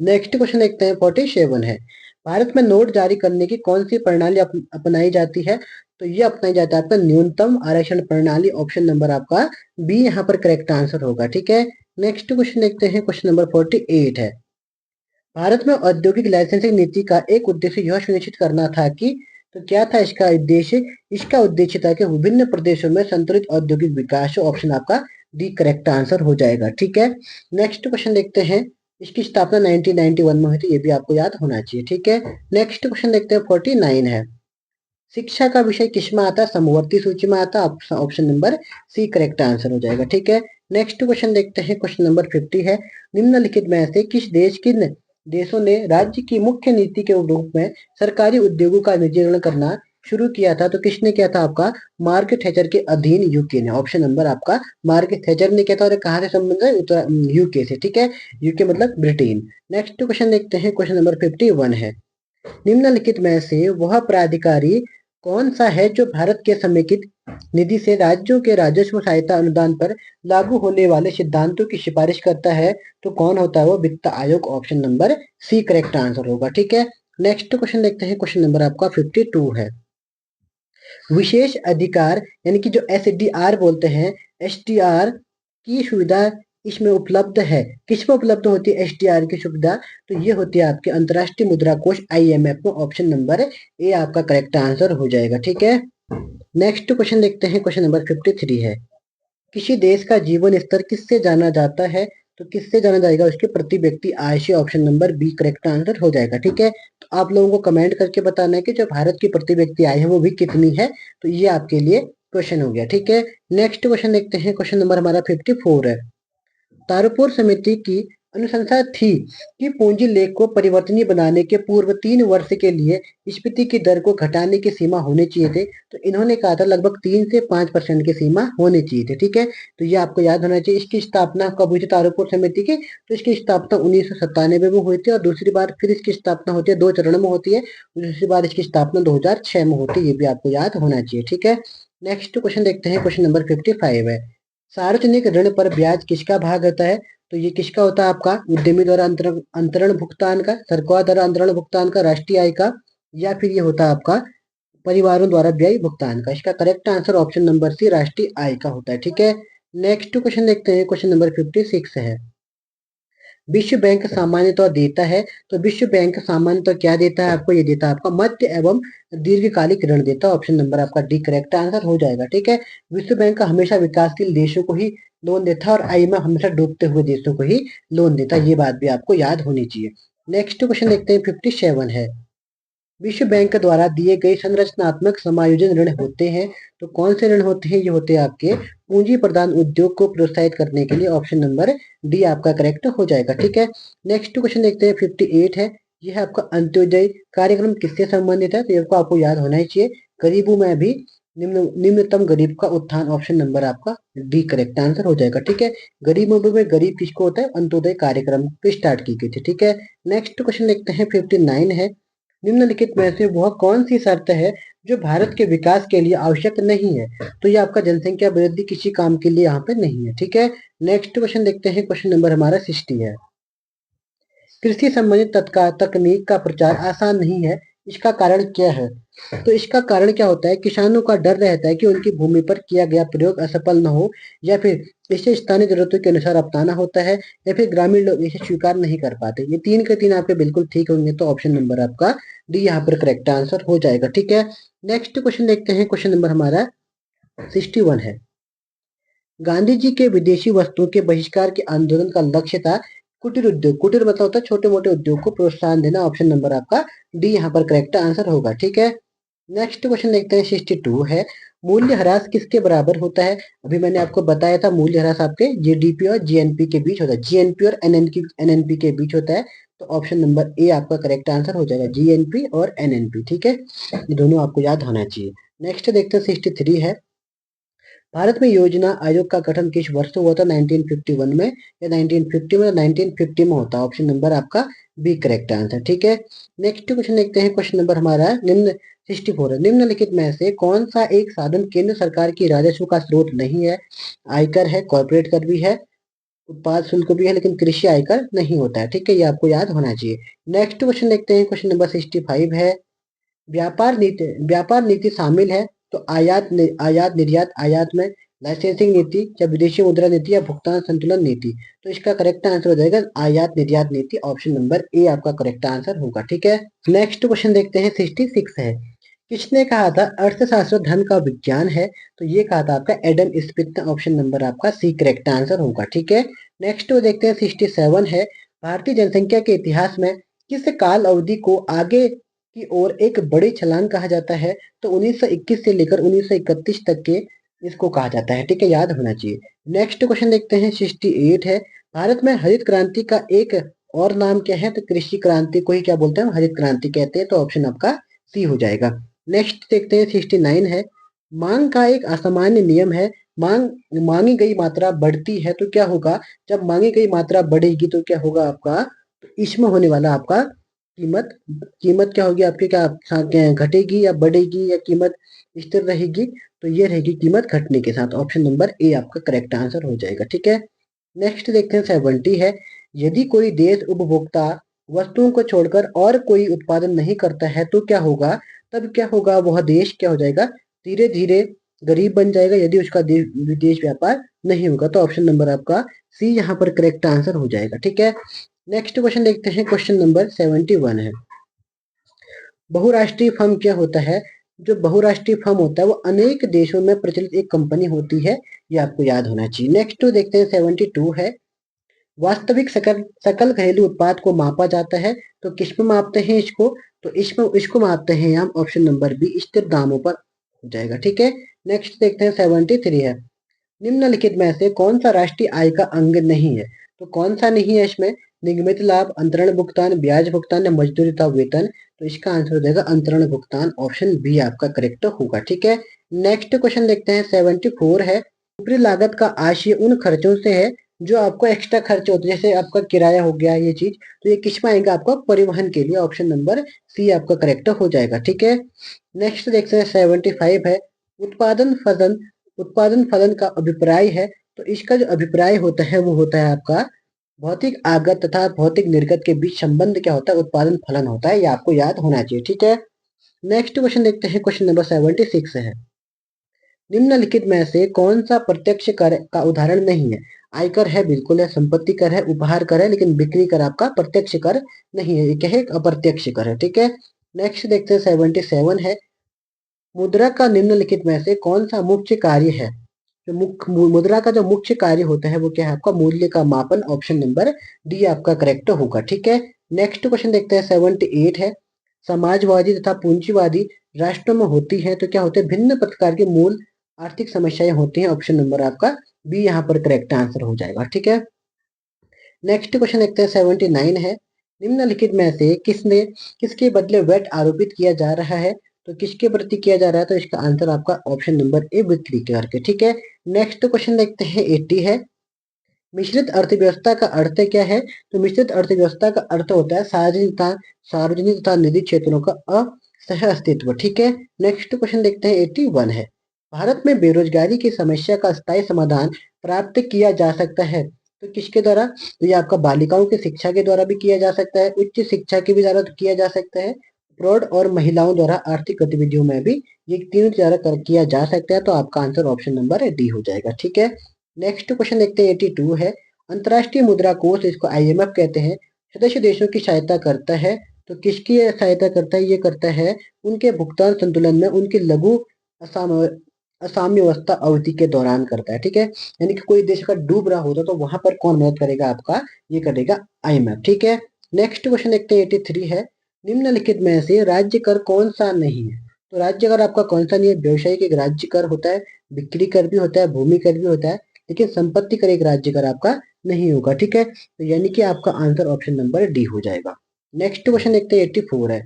नेक्स्ट क्वेश्चन देखते हैं 47 है, भारत में नोट जारी करने की कौन सी प्रणाली अपनाई जाती है। तो ये अपनाई जाता है आपका न्यूनतम आरक्षण प्रणाली। ऑप्शन नंबर आपका बी यहाँ पर करेक्ट आंसर होगा, ठीक है। नेक्स्ट क्वेश्चन देखते हैं, क्वेश्चन नंबर 48 है, भारत में औद्योगिक लाइसेंसिंग नीति का एक उद्देश्य यह सुनिश्चित करना था कि, तो क्या था इसका उद्देश्य, इसका उद्देश्य था कि विभिन्न प्रदेशों में संतुलित औद्योगिक विकास हो। ऑप्शन आपका डी करेक्ट आंसर हो जाएगा, ठीक है। नेक्स्ट क्वेश्चन देखते हैं, इसकी स्थापना 1991 में हुई थी, ये भी आपको याद होना चाहिए, ठीक है। नेक्स्ट क्वेश्चन देखते हैं 49 है, शिक्षा का विषय किसमें आता है, समवर्ती सूची में आता है। Option number C correct answer हो जाएगा, ठीक है। नेक्स्ट क्वेश्चन देखते हैं, क्वेश्चन नंबर 50 है, निम्नलिखित में से किस किन देशों ने राज्य की मुख्य नीति के रूप में सरकारी उद्योगों का निजीकरण करना शुरू किया था। तो किसने किया था, आपका मार्केट थैचर के अधीन यूके ने। ऑप्शन नंबर आपका मार्केट थैचर ने किया था, और कहाँ से संबंध है, यूके से, ठीक है, यूके मतलब ब्रिटेन। नेक्स्ट क्वेश्चन देखते हैं, क्वेश्चन नंबर 51 है, निम्नलिखित में से वह प्राधिकारी कौन सा है जो भारत के समेकित निधि से राज्यों के राजस्व सहायता अनुदान पर लागू होने वाले सिद्धांतों की सिफारिश करता है। तो कौन होता है वो, वित्त आयोग। Option number C correct answer होगा, ठीक है। नेक्स्ट क्वेश्चन देखते हैं, क्वेश्चन नंबर आपका 52 है, विशेष अधिकार यानी कि जो एसडीआर बोलते हैं, एसडीआर की सुविधा इसमें उपलब्ध है, किसमें उपलब्ध होती है एसडीआर की सुविधा। तो ये होती है आपके अंतर्राष्ट्रीय मुद्रा कोष आईएमएफ में। ऑप्शन नंबर ए आपका करेक्ट आंसर हो जाएगा, ठीक है। नेक्स्ट क्वेश्चन देखते हैं, क्वेश्चन नंबर 53 है, किसी देश का जीवन स्तर किससे जाना जाता है। तो किससे जाना जाएगा, उसके प्रति व्यक्ति आय से। Option number B correct answer हो जाएगा, ठीक है। तो आप लोगों को कमेंट करके बताना है कि जो भारत की प्रति व्यक्ति आय है वो भी कितनी है। तो ये आपके लिए क्वेश्चन हो गया, ठीक है। नेक्स्ट क्वेश्चन देखते हैं, क्वेश्चन नंबर हमारा 54 है, तारपुर समिति की अनुशंसा थी कि पूंजी लेख को परिवर्तनीय बनाने के पूर्व 3 वर्ष के लिए स्फीति की दर को घटाने की सीमा होने चाहिए थे। तो इन्होंने कहा था लगभग 3 से 5% की सीमा होनी चाहिए थी। ठीक है, तो ये आपको याद होना चाहिए। इसकी स्थापना कब हुई थी तारापुर समिति की? तो इसकी स्थापना 1997 में हुई थी और दूसरी बार फिर इसकी स्थापना होती है, 2 चरणों में होती है। दूसरी बार इसकी स्थापना 2006 में होती है, ये भी आपको याद होना चाहिए। ठीक है, नेक्स्ट क्वेश्चन देखते हैं। क्वेश्चन नंबर 55 है, सार्वजनिक ऋण पर ब्याज किसका भाग होता है? तो ये किसका होता है आपका? उद्यमी द्वारा अंतरण भुगतान का, सरकार द्वारा अंतरण भुगतान का, राष्ट्रीय आय का, या फिर ये होता है आपका परिवारों द्वारा व्यय भुगतान का। इसका correct answer option number C राष्ट्रीय आय का होता है। ठीक है, नेक्स्ट क्वेश्चन देखते हैं। क्वेश्चन नंबर 56 है, विश्व बैंक सामान्यतः देता है, तो विश्व बैंक सामान्यतः क्या देता है आपको? ये देता है आपका मध्य एवं दीर्घकालिक ऋण देता है। ऑप्शन नंबर आपका डी करेक्ट आंसर हो जाएगा। ठीक है, विश्व बैंक हमेशा विकासशील देशों को ही लोन देता है और आईएमएफ हमेशा डूबते हुए देशों को ही लोन देता है, ये बात भी आपको याद होनी चाहिए। नेक्स्ट क्वेश्चन देखते हैं। 57 है, विश्व बैंक द्वारा दिए गए संरचनात्मक समायोजन ऋण होते हैं, तो कौन से ऋण होते हैं? ये होते हैं आपके पूंजी प्रदान उद्योग को प्रोत्साहित करने के लिए। ऑप्शन नंबर डी आपका करेक्ट हो जाएगा। ठीक है, नेक्स्ट क्वेश्चन देखते हैं। 58 है, यह है आपका अंत्योदय कार्यक्रम किससे संबंधित है? तो ये आपको याद होना ही चाहिए, गरीबों में भी निम्नतम गरीब का उत्थान। ऑप्शन नंबर आपका डी करेक्ट आंसर हो जाएगा। ठीक है, गरीबों में गरीब किसको होता है? अंत्योदय कार्यक्रम पे स्टार्ट की गई थी। ठीक है, नेक्स्ट क्वेश्चन देखते हैं। 59 है, निम्नलिखित में से वह कौन सी शर्त है जो भारत के विकास के लिए आवश्यक नहीं है? तो ये आपका जनसंख्या वृद्धि किसी काम के लिए यहाँ पे नहीं है। ठीक है, नेक्स्ट क्वेश्चन देखते हैं। क्वेश्चन नंबर हमारा 60 है, कृषि संबंधित तकनीक का प्रचार आसान नहीं है, इसका कारण क्या है? तो इसका कारण क्या होता है? किसानों का डर रहता है कि उनकी भूमि पर किया गया प्रयोग असफल न हो, या फिर इसे स्थानीय जरूरतों के अनुसार अपनाना होता है, या फिर ग्रामीण लोग इसे स्वीकार नहीं कर पाते। ये 3 के 3 आपके बिल्कुल ठीक होंगे, तो ऑप्शन नंबर आपका डी यहाँ पर करेक्ट आंसर हो जाएगा। ठीक है, नेक्स्ट क्वेश्चन देखते हैं। क्वेश्चन नंबर हमारा 61 है, गांधी जी के विदेशी वस्तुओं के बहिष्कार के आंदोलन का लक्ष्य था कुटीर उद्योग। कुटीर मतलब होता है छोटे मोटे उद्योग को प्रोत्साहन देना। ऑप्शन नंबर आपका डी यहाँ पर करेक्ट आंसर होगा। ठीक है, नेक्स्ट क्वेश्चन देखते हैं। 62 है, मूल्य ह्रास किसके बराबर होता है? अभी मैंने आपको बताया था मूल्य ह्रास आपके जीडीपी और जीएनपी के बीच होता है, जीएनपी और एनएनपी के बीच होता है। तो ऑप्शन नंबर ए आपका करेक्ट आंसर हो जाएगा, जीएनपी और एनएनपी। ठीक है, ये दोनों आपको याद होना चाहिए। नेक्स्ट देखते हैं। 63 है, भारत में योजना आयोग का गठन किस वर्ष हुआ था? 1951 में, या 1950 में, या 1950 में होता है। ऑप्शन नंबर आपका बी करेक्ट आंसर। ठीक है, नेक्स्ट क्वेश्चन देखते हैं। क्वेश्चन नंबर हमारा 64 है, निम्नलिखित में से कौन सा एक साधन केंद्र सरकार की राजस्व का स्रोत नहीं है? आयकर है, कॉर्पोरेट कर भी है, उत्पाद शुल्क भी है, लेकिन कृषि आयकर नहीं होता है। ठीक है, ये आपको याद होना चाहिए। नेक्स्ट क्वेश्चन देखते हैं। क्वेश्चन नंबर 65 है, व्यापार नीति शामिल है, तो आयात निर्यात आयात में, लाइसेंसिंग नीति, या विदेशी मुद्रा नीति, या भुगतान संतुलन नीति। तो इसका करेक्ट आंसर हो जाएगा आयात निर्यात नीति। ऑप्शन नंबर ए आपका करेक्ट आंसर होगा। ठीक है, नेक्स्ट क्वेश्चन देखते हैं। 66 है, किसने कहा था अर्थशास्त्र धन का विज्ञान है? तो ये कहा था आपका एडम स्मिथ ने। ऑप्शन नंबर आपका सी करेक्ट आंसर होगा। ठीक है, नेक्स्ट देखते हैं। 67 है, भारतीय जनसंख्या के इतिहास में किस काल अवधि को आगे की ओर एक बड़ी छलांग कहा जाता है? तो 1921 से लेकर 1931 तक के इसको कहा जाता है। ठीक है, याद होना चाहिए। नेक्स्ट क्वेश्चन देखते हैं। 68 है, भारत में हरित क्रांति का एक और नाम क्या है? तो कृषि क्रांति को ही क्या बोलते हैं? हरित क्रांति कहते हैं। तो ऑप्शन आपका सी हो जाएगा। नेक्स्ट देखते हैं। 69 है, मांग का एक असामान्य नियम है, मांगी गई मात्रा बढ़ती है तो क्या होगा? जब मांगी गई मात्रा बढ़ेगी तो क्या होगा आपका? तो इसमें होने वाला आपका कीमत कीमत क्या होगी आपकी? क्या घटेगी या बढ़ेगी, या कीमत स्थिर रहेगी? तो ये रहेगी कीमत घटने के साथ। ऑप्शन नंबर ए आपका करेक्ट आंसर हो जाएगा। ठीक है, नेक्स्ट देखते हैं। 70 है, यदि कोई देश उपभोक्ता वस्तुओं को छोड़कर और कोई उत्पादन नहीं करता है तो क्या होगा? तब क्या होगा? वह देश क्या हो जाएगा? धीरे धीरे गरीब बन जाएगा, यदि उसका विदेश व्यापार नहीं होगा। तो ऑप्शन नंबर आपका सी यहाँ पर करेक्ट आंसर हो जाएगा। ठीक है, नेक्स्ट क्वेश्चन देखते हैं। क्वेश्चन नंबर 71 है, बहुराष्ट्रीय फर्म क्या होता है? जो बहुराष्ट्रीय फर्म होता है वो अनेक देशों में प्रचलित एक कंपनी होती है, ये आपको याद होना चाहिए। नेक्स्ट देखते हैं। 72 है, वास्तविक सकल सकल घरेलू उत्पाद को मापा जाता है, तो किस में मापते हैं इसको? तो इसको मापते हैं हम। ऑप्शन नंबर बी स्थिर दामों पर हो जाएगा। ठीक है, नेक्स्ट देखते हैं। 73 है, निम्नलिखित में से कौन सा राष्ट्रीय आय का अंग नहीं है? तो कौन सा नहीं है इसमें? निगमित लाभ, अंतरण भुगतान, ब्याज भुगतान या मजदूरी तथा वेतन। तो इसका आंसर हो जाएगा अंतरण भुगतान, ऑप्शन बी आपका करेक्ट होगा। ठीक है, नेक्स्ट क्वेश्चन देखते हैं 74 है। ऊपरी लागत का आशय उन खर्चों से है जो आपको एक्स्ट्रा खर्च होते हैं, जैसे आपका किराया हो गया ये चीज, तो ये किस में आएगा आपका परिवहन के लिए, ऑप्शन नंबर सी आपका करेक्ट हो जाएगा। ठीक है, नेक्स्ट देखते हैं 75 है। उत्पादन फलन, उत्पादन फलन का अभिप्राय है। तो इसका जो अभिप्राय होता है वो होता है आपका भौतिक आगत तथा भौतिक निर्गत के बीच संबंध क्या होता है, उत्पादन फलन होता है, ये आपको याद होना चाहिए। ठीक है, नेक्स्ट क्वेश्चन देखते हैं, क्वेश्चन नंबर 76 है। निम्नलिखित में से कौन सा प्रत्यक्ष कर का उदाहरण नहीं है? आयकर है, बिल्कुल है, संपत्ति कर है, उपहार कर है, लेकिन बिक्री कर आपका प्रत्यक्ष कर नहीं है, ये क्या है, अप्रत्यक्ष कर है। ठीक है, नेक्स्ट देखते हैं 77 है। मुद्रा का निम्नलिखित में से कौन सा मुख्य कार्य है? जो मुद्रा का जो मुख्य कार्य होता है वो क्या है आपका, मूल्य का मापन, ऑप्शन नंबर डी आपका करेक्ट होगा। ठीक है, नेक्स्ट क्वेश्चन देखते हैं 78 है। समाजवादी तथा पूंजीवादी राष्ट्रों में होती है तो क्या होते हैं, भिन्न प्रकार के मूल आर्थिक समस्याएं होती हैं, ऑप्शन नंबर आपका बी यहाँ पर करेक्ट आंसर हो जाएगा। ठीक है, नेक्स्ट क्वेश्चन देखते हैं 79 है। निम्नलिखित में से किसने किसके बदले वेट आरोपित किया जा रहा है? तो किसके प्रति किया जा रहा है, तो इसका आंसर आपका ऑप्शन नंबर ए बिक्री करके। ठीक है, नेक्स्ट क्वेश्चन देखते हैं 80 है। मिश्रित अर्थव्यवस्था का अर्थ क्या है? तो मिश्रित अर्थव्यवस्था का अर्थ होता है सार्वजनिक तथा निजी क्षेत्रों का असह अस्तित्व। ठीक है, नेक्स्ट क्वेश्चन देखते हैं 81 है। भारत में बेरोजगारी की समस्या का स्थायी समाधान प्राप्त किया जा सकता है तो किसके द्वारा? तो ये आपका बालिकाओं की शिक्षा के द्वारा भी किया जा सकता है, उच्च शिक्षा के भी द्वारा किया जा सकता है, प्रौढ़ और महिलाओं द्वारा आर्थिक गतिविधियों में भी ये तीनों द्वारा किया जा सकता है। तो आपका आंसर ऑप्शन नंबर डी हो जाएगा। ठीक है, नेक्स्ट क्वेश्चन देखते हैं 82 है। अंतर्राष्ट्रीय मुद्रा कोष, इसको आईएमएफ कहते हैं, सदस्य देशों की सहायता करता है। तो किसकी सहायता करता है? ये करता है उनके भुगतान संतुलन में उनकी लघु असाम असाम्यवस्था अवधि के दौरान करता है। ठीक है, यानी कि कोई देश का डूब रहा होता तो वहां पर कौन मदद करेगा आपका, ये करेगा आईएमएफ। ठीक है, नेक्स्ट क्वेश्चन देखते हैं 83 है। निम्नलिखित में से राज्य कर कौन सा नहीं है? तो राज्य कर आपका कौन सा नहीं है? व्यवसायिक एक राज्य कर होता है, बिक्री कर भी होता है, भूमि कर भी होता है, लेकिन संपत्ति कर एक राज्य कर आपका नहीं होगा। ठीक है, तो यानी कि आपका आंसर ऑप्शन नंबर डी हो जाएगा। नेक्स्ट क्वेश्चन देखते हैं 84 है।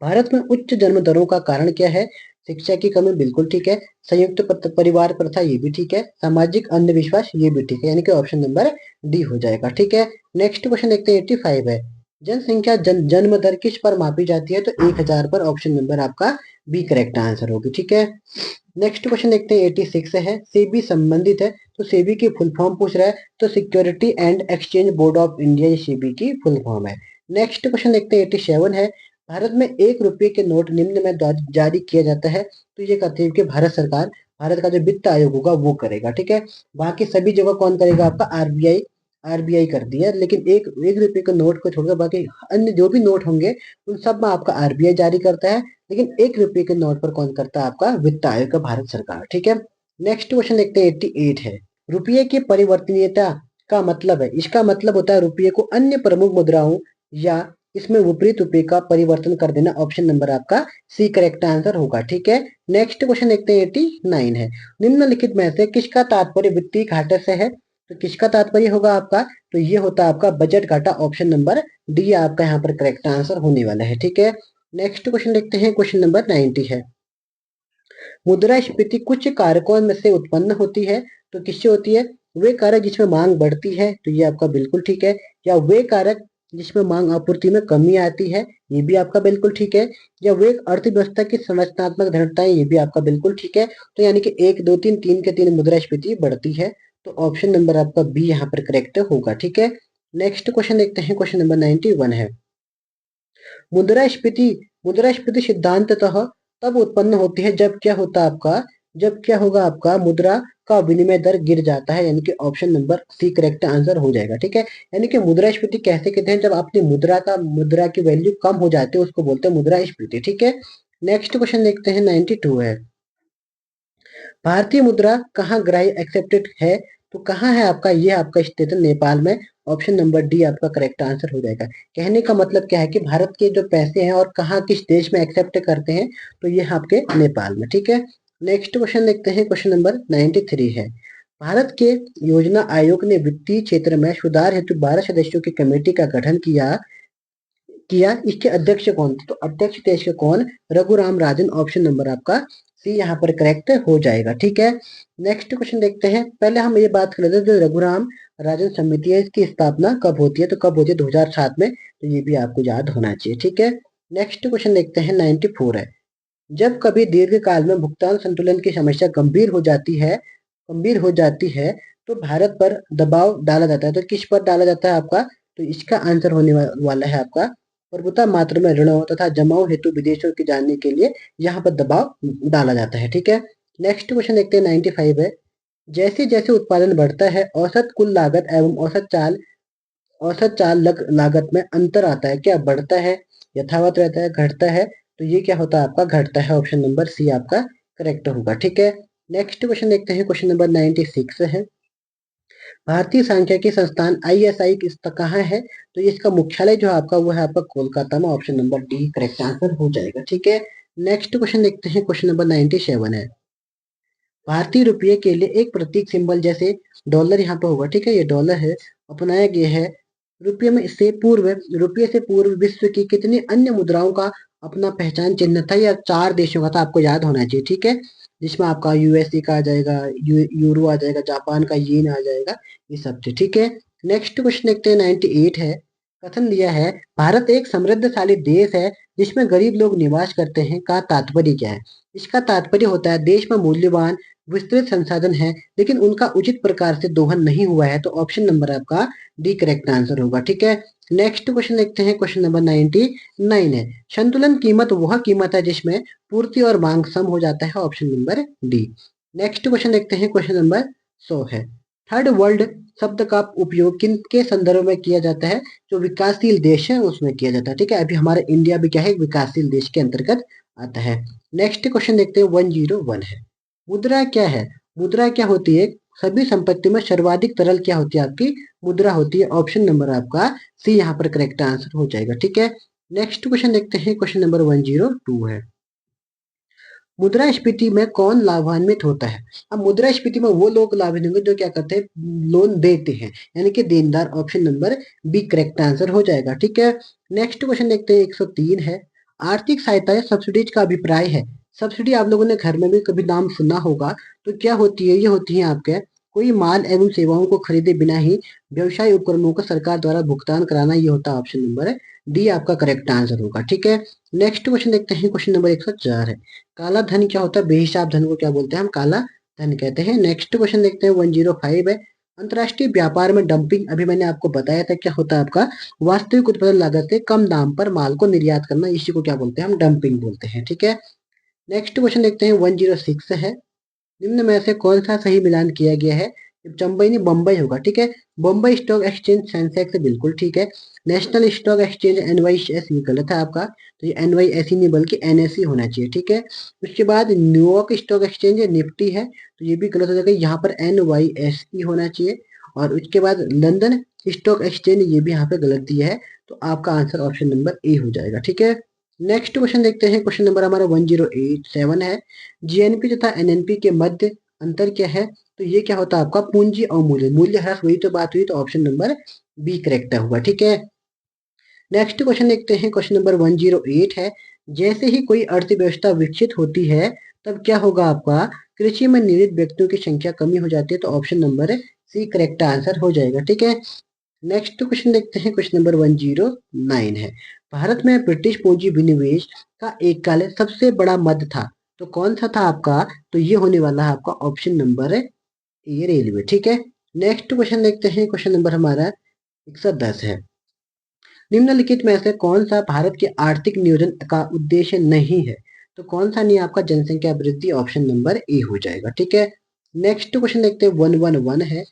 भारत में उच्च जन्म दरों का कारण क्या है? शिक्षा की कमी, बिल्कुल ठीक है, संयुक्त परिवार प्रथा, ये भी ठीक है, सामाजिक अंधविश्वास, ये भी ठीक है, यानी कि ऑप्शन नंबर डी हो जाएगा। ठीक है, नेक्स्ट क्वेश्चन देखते हैं 85 है। जनसंख्या जन्म दर किस पर मापी जाती है? तो 1000 पर, ऑप्शन नंबर आपका बी करेक्ट आंसर होगी। ठीक है, नेक्स्ट क्वेश्चन देखते हैं 86 है। सेबी संबंधित है, तो सेबी की फुल फॉर्म पूछ रहा है, तो security and exchange board of India, ये सेबी की फुल फॉर्म है। नेक्स्ट क्वेश्चन देखते हैं 87 है। भारत में 1 रुपये के नोट निम्न में जारी किया जाता है, तो ये कहते हैं कि भारत सरकार, भारत का जो वित्त आयोग होगा वो करेगा। ठीक है, बाकी सभी जगह कौन करेगा आपका? आरबीआई, आरबीआई कर दिया, लेकिन एक 1 रुपये के नोट को छोड़कर बाकी अन्य जो भी नोट होंगे उन सब में आपका आरबीआई जारी करता है, लेकिन 1 रुपये के नोट पर कौन करता है? आपका वित्त आयोग का भारत सरकार। ठीक है, नेक्स्ट क्वेश्चन देखते हैं 88 है। रुपये की परिवर्तनीयता का मतलब है, इसका मतलब होता है रुपये को अन्य प्रमुख मुद्राओं या इसमें विपरीत रुपये का परिवर्तन कर देना, ऑप्शन नंबर आपका सी करेक्ट आंसर होगा। ठीक है, नेक्स्ट क्वेश्चन देखते हैं 89 है। निम्नलिखित में से किसका तात्पर्य वित्तीय घाटे से है? तो किसका तात्पर्य होगा आपका? तो ये होता है आपका बजट घाटा, ऑप्शन नंबर डी आपका यहाँ पर करेक्ट आंसर होने वाला है। ठीक है, नेक्स्ट क्वेश्चन देखते हैं, क्वेश्चन नंबर 90 है। मुद्रास्फीति कुछ कारकों में से उत्पन्न होती है, तो किससे होती है? वे कारक जिसमें मांग बढ़ती है, तो ये आपका बिल्कुल ठीक है, या वे कारक जिसमें मांग आपूर्ति में कमी आती है, ये भी आपका बिल्कुल ठीक है, या वे अर्थव्यवस्था की संरचनात्मक दृढ़ताएं, ये भी आपका बिल्कुल ठीक है। तो यानी कि 1 2 3 3 के 3 मुद्रास्फीति बढ़ती है, तो ऑप्शन नंबर आपका बी यहाँ पर करेक्ट होगा। ठीक है, नेक्स्ट क्वेश्चन देखते हैं, क्वेश्चन नंबर 91 है। मुद्रास्फीति मुद्रास्फीति सिद्धांततः तब उत्पन्न होती है जब क्या होता है आपका, जब क्या होगा आपका, मुद्रा का विनिमय दर गिर जाता है, यानी कि option number C correct answer हो जाएगा। ठीक है, यानी कि मुद्रास्फीति कैसे कहते हैं? जब अपनी मुद्रा की वैल्यू कम हो जाती है उसको बोलते हैं मुद्रास्फीति। ठीक है, नेक्स्ट क्वेश्चन देखते हैं 92 है। भारतीय मुद्रा कहाँ ग्राह्य एक्सेप्टेड है? तो कहाँ है आपका? ये आपका स्थित है नेपाल में, ऑप्शन नंबर डी आपका करेक्ट आंसर हो जाएगा। कहने का मतलब क्या है कि भारत के जो पैसे हैं और कहाँ किस देश में एक्सेप्ट करते हैं, तो ये आपके नेपाल में। ठीक है, नेक्स्ट क्वेश्चन देखते हैं, क्वेश्चन नंबर 93 है। भारत के योजना आयोग ने वित्तीय क्षेत्र में सुधार हेतु 12 सदस्यों की कमेटी का गठन किया। इसके अध्यक्ष कौन थे? तो अध्यक्ष थे इसके कौन? रघुराम राजन। ऑप्शन नंबर आपका सी यहाँ पर करेक्ट हो जाएगा। ठीक है, नेक्स्ट क्वेश्चन देखते हैं। पहले हम ये बात कर लेते हैं जो रघुराम राजन समिति है इसकी स्थापना कब होती है? तो कब होती है? 2007 में। तो ये भी आपको याद होना चाहिए। ठीक है, नेक्स्ट क्वेश्चन देखते हैं। 94 है। जब कभी दीर्घकाल में भुगतान संतुलन की समस्या गंभीर हो जाती है तो भारत पर दबाव डाला जाता है। तो किस पर डाला जाता है आपका? तो इसका आंसर होने वाला है आपका प्रभुता मात्रा में ऋणों तथा जमाओं हेतु विदेशों की जाने के लिए यहाँ पर दबाव डाला जाता है। ठीक है, नेक्स्ट क्वेश्चन देखते हैं। 95 है। जैसे जैसे उत्पादन बढ़ता है औसत कुल लागत एवं औसत चाल लागत में अंतर आता है। क्या बढ़ता है, यथावत रहता है, घटता है? तो ये क्या होता है आपका? घटता है। ऑप्शन नंबर सी आपका करेक्ट होगा। ठीक है, नेक्स्ट क्वेश्चन देखते हैं। क्वेश्चन नंबर 96 है। भारतीय सांख्यिकी संस्थान ISI कहाँ है? तो इसका मुख्यालय जो आपका वो है आपका कोलकाता में। Option number D correct answer हो जाएगा। ठीक है, नेक्स्ट क्वेश्चन देखते हैं। क्वेश्चन नंबर 97 है। भारतीय रुपये के लिए एक प्रतीक सिंबल जैसे डॉलर यहाँ पे होगा। ठीक है, ये डॉलर है, अपनाया गया है। रुपये से पूर्व विश्व की कितनी अन्य मुद्राओं का अपना पहचान चिन्ह था? या 4 देशों का था, आपको याद होना चाहिए। ठीक है, जिसमें आपका USD का आ जाएगा, यूरो आ जाएगा, जापान का येन आ जाएगा, ये सब थे। ठीक है, नेक्स्ट क्वेश्चन देखते हैं। 98 है। कथन दिया है भारत एक समृद्धशाली देश है जिसमें गरीब लोग निवास करते हैं का तात्पर्य क्या है? इसका तात्पर्य होता है देश में मूल्यवान विस्तृत संसाधन है लेकिन उनका उचित प्रकार से दोहन नहीं हुआ है। तो ऑप्शन नंबर आपका डी करेक्ट आंसर होगा। ठीक है, नेक्स्ट क्वेश्चन देखते हैं। क्वेश्चन नंबर 99 है। संतुलन कीमत वह कीमत है जिसमें पूर्ति और मांग सम हो जाता है। Option number D. Next question देखते हैं। क्वेश्चन नंबर 100 है। थर्ड वर्ल्ड शब्द का उपयोग किन के संदर्भ में किया जाता है? जो विकासशील देश है उसमें किया जाता है। ठीक है, अभी हमारा इंडिया भी क्या है? विकासशील देश के अंतर्गत आता है। नेक्स्ट क्वेश्चन देखते हैं। 101 है। मुद्रा क्या है? मुद्रा क्या होती है? सभी संपत्ति में सर्वाधिक तरल क्या होती है? आपकी मुद्रा होती है। ऑप्शन नंबर आपका सी यहाँ पर करेक्ट आंसर हो जाएगा। ठीक है, नेक्स्ट क्वेश्चन देखते हैं। क्वेश्चन नंबर 102 है। मुद्रास्फीति में कौन लाभान्वित होता है? अब मुद्रास्फीति में वो लोग लाभान्वित होंगे जो क्या करते हैं? लोन देते हैं, यानी कि देनदार। Option number B correct answer हो जाएगा। ठीक है, नेक्स्ट क्वेश्चन देखते हैं। 103 है। आर्थिक सहायता या सब्सिडीज का अभिप्राय है। सब्सिडी आप लोगों ने घर में भी कभी नाम सुना होगा। तो क्या होती है? ये होती है आपके कोई माल एवं सेवाओं को खरीदे बिना ही व्यवसाय उपकरणों का सरकार द्वारा भुगतान कराना। ये होता है ऑप्शन नंबर डी आपका करेक्ट आंसर होगा। ठीक है, नेक्स्ट क्वेश्चन देखते हैं। क्वेश्चन नंबर 104 है। काला धन क्या होता है? बेहिसाब धन को क्या बोलते हैं? हम काला धन कहते हैं। नेक्स्ट क्वेश्चन देखते हैं। 105 है। अंतरराष्ट्रीय व्यापार में डंपिंग, अभी मैंने आपको बताया था, क्या होता है आपका? वास्तविक उत्पादन लागत से कम दाम पर माल को निर्यात करना, इसी को क्या बोलते हैं? हम डंपिंग बोलते हैं। ठीक है, नेक्स्ट क्वेश्चन देखते हैं। 106 है। निम्न में से कौन सा सही मिलान किया गया है? चंबई नहीं, बम्बई होगा। ठीक है, बम्बई स्टॉक एक्सचेंज सेंसेक्स बिल्कुल ठीक है। नेशनल स्टॉक एक्सचेंज NYSE गलत है आपका। तो ये NYSE नहीं बल्कि NSE होना चाहिए। ठीक है, उसके बाद न्यूयॉर्क स्टॉक एक्सचेंज निफ्टी है, तो ये भी गलत हो जाएगा, यहाँ पर NYSE होना चाहिए। और उसके बाद लंदन स्टॉक एक्सचेंज, ये भी यहाँ पे गलत दिया है। तो आपका आंसर ऑप्शन नंबर ए हो जाएगा। ठीक है, नेक्स्ट क्वेश्चन देखते हैं। क्वेश्चन नंबर हमारा 1087 है। GNP तथा NNP के मध्य अंतर क्या है? तो ये क्या होता है आपका? पूंजी अवमूल्यन, मूल्य ह्रास, वही तो बात हुई। तो ऑप्शन नंबर बी करेक्ट होगा। ठीक है, नेक्स्ट क्वेश्चन देखते हैं। क्वेश्चन नंबर 108 है। जैसे ही कोई अर्थव्यवस्था विकसित होती है तब क्या होगा आपका? कृषि में नियोजित व्यक्तियों की संख्या कमी हो जाती है। तो option number C correct answer हो जाएगा। ठीक है, नेक्स्ट क्वेश्चन देखते हैं। क्वेश्चन नंबर 109 है। भारत में ब्रिटिश पूंजी विनिवेश का एक काल सबसे बड़ा मद था, तो कौन सा था आपका? तो ये होने वाला है आपका ऑप्शन नंबर ए रेलवे। ठीक है, नेक्स्ट क्वेश्चन देखते हैं। क्वेश्चन नंबर हमारा 110 है। निम्नलिखित में से कौन सा भारत के आर्थिक नियोजन का उद्देश्य नहीं है? तो कौन सा नहीं आपका? जनसंख्या वृद्धि। ऑप्शन नंबर ए हो जाएगा। ठीक है, नेक्स्ट क्वेश्चन देखते हैं। 111 है।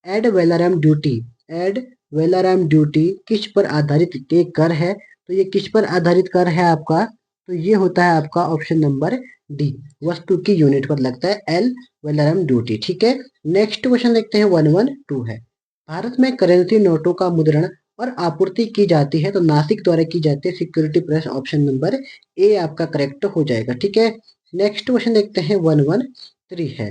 एड वेलरम ड्यूटी, एड वेलरम ड्यूटी किस पर आधारित एक कर है? तो ये किस पर आधारित कर है आपका? तो ये होता है आपका ऑप्शन नंबर डी, वस्तु की यूनिट पर लगता है एल वेलरम ड्यूटी। ठीक है, नेक्स्ट क्वेश्चन देखते हैं। 112 है। भारत में करेंसी नोटों का मुद्रण और आपूर्ति की जाती है, तो नासिक द्वारा की जाती है security press. Option number A आपका करेक्ट हो जाएगा। ठीक है, नेक्स्ट क्वेश्चन देखते हैं। 113 है।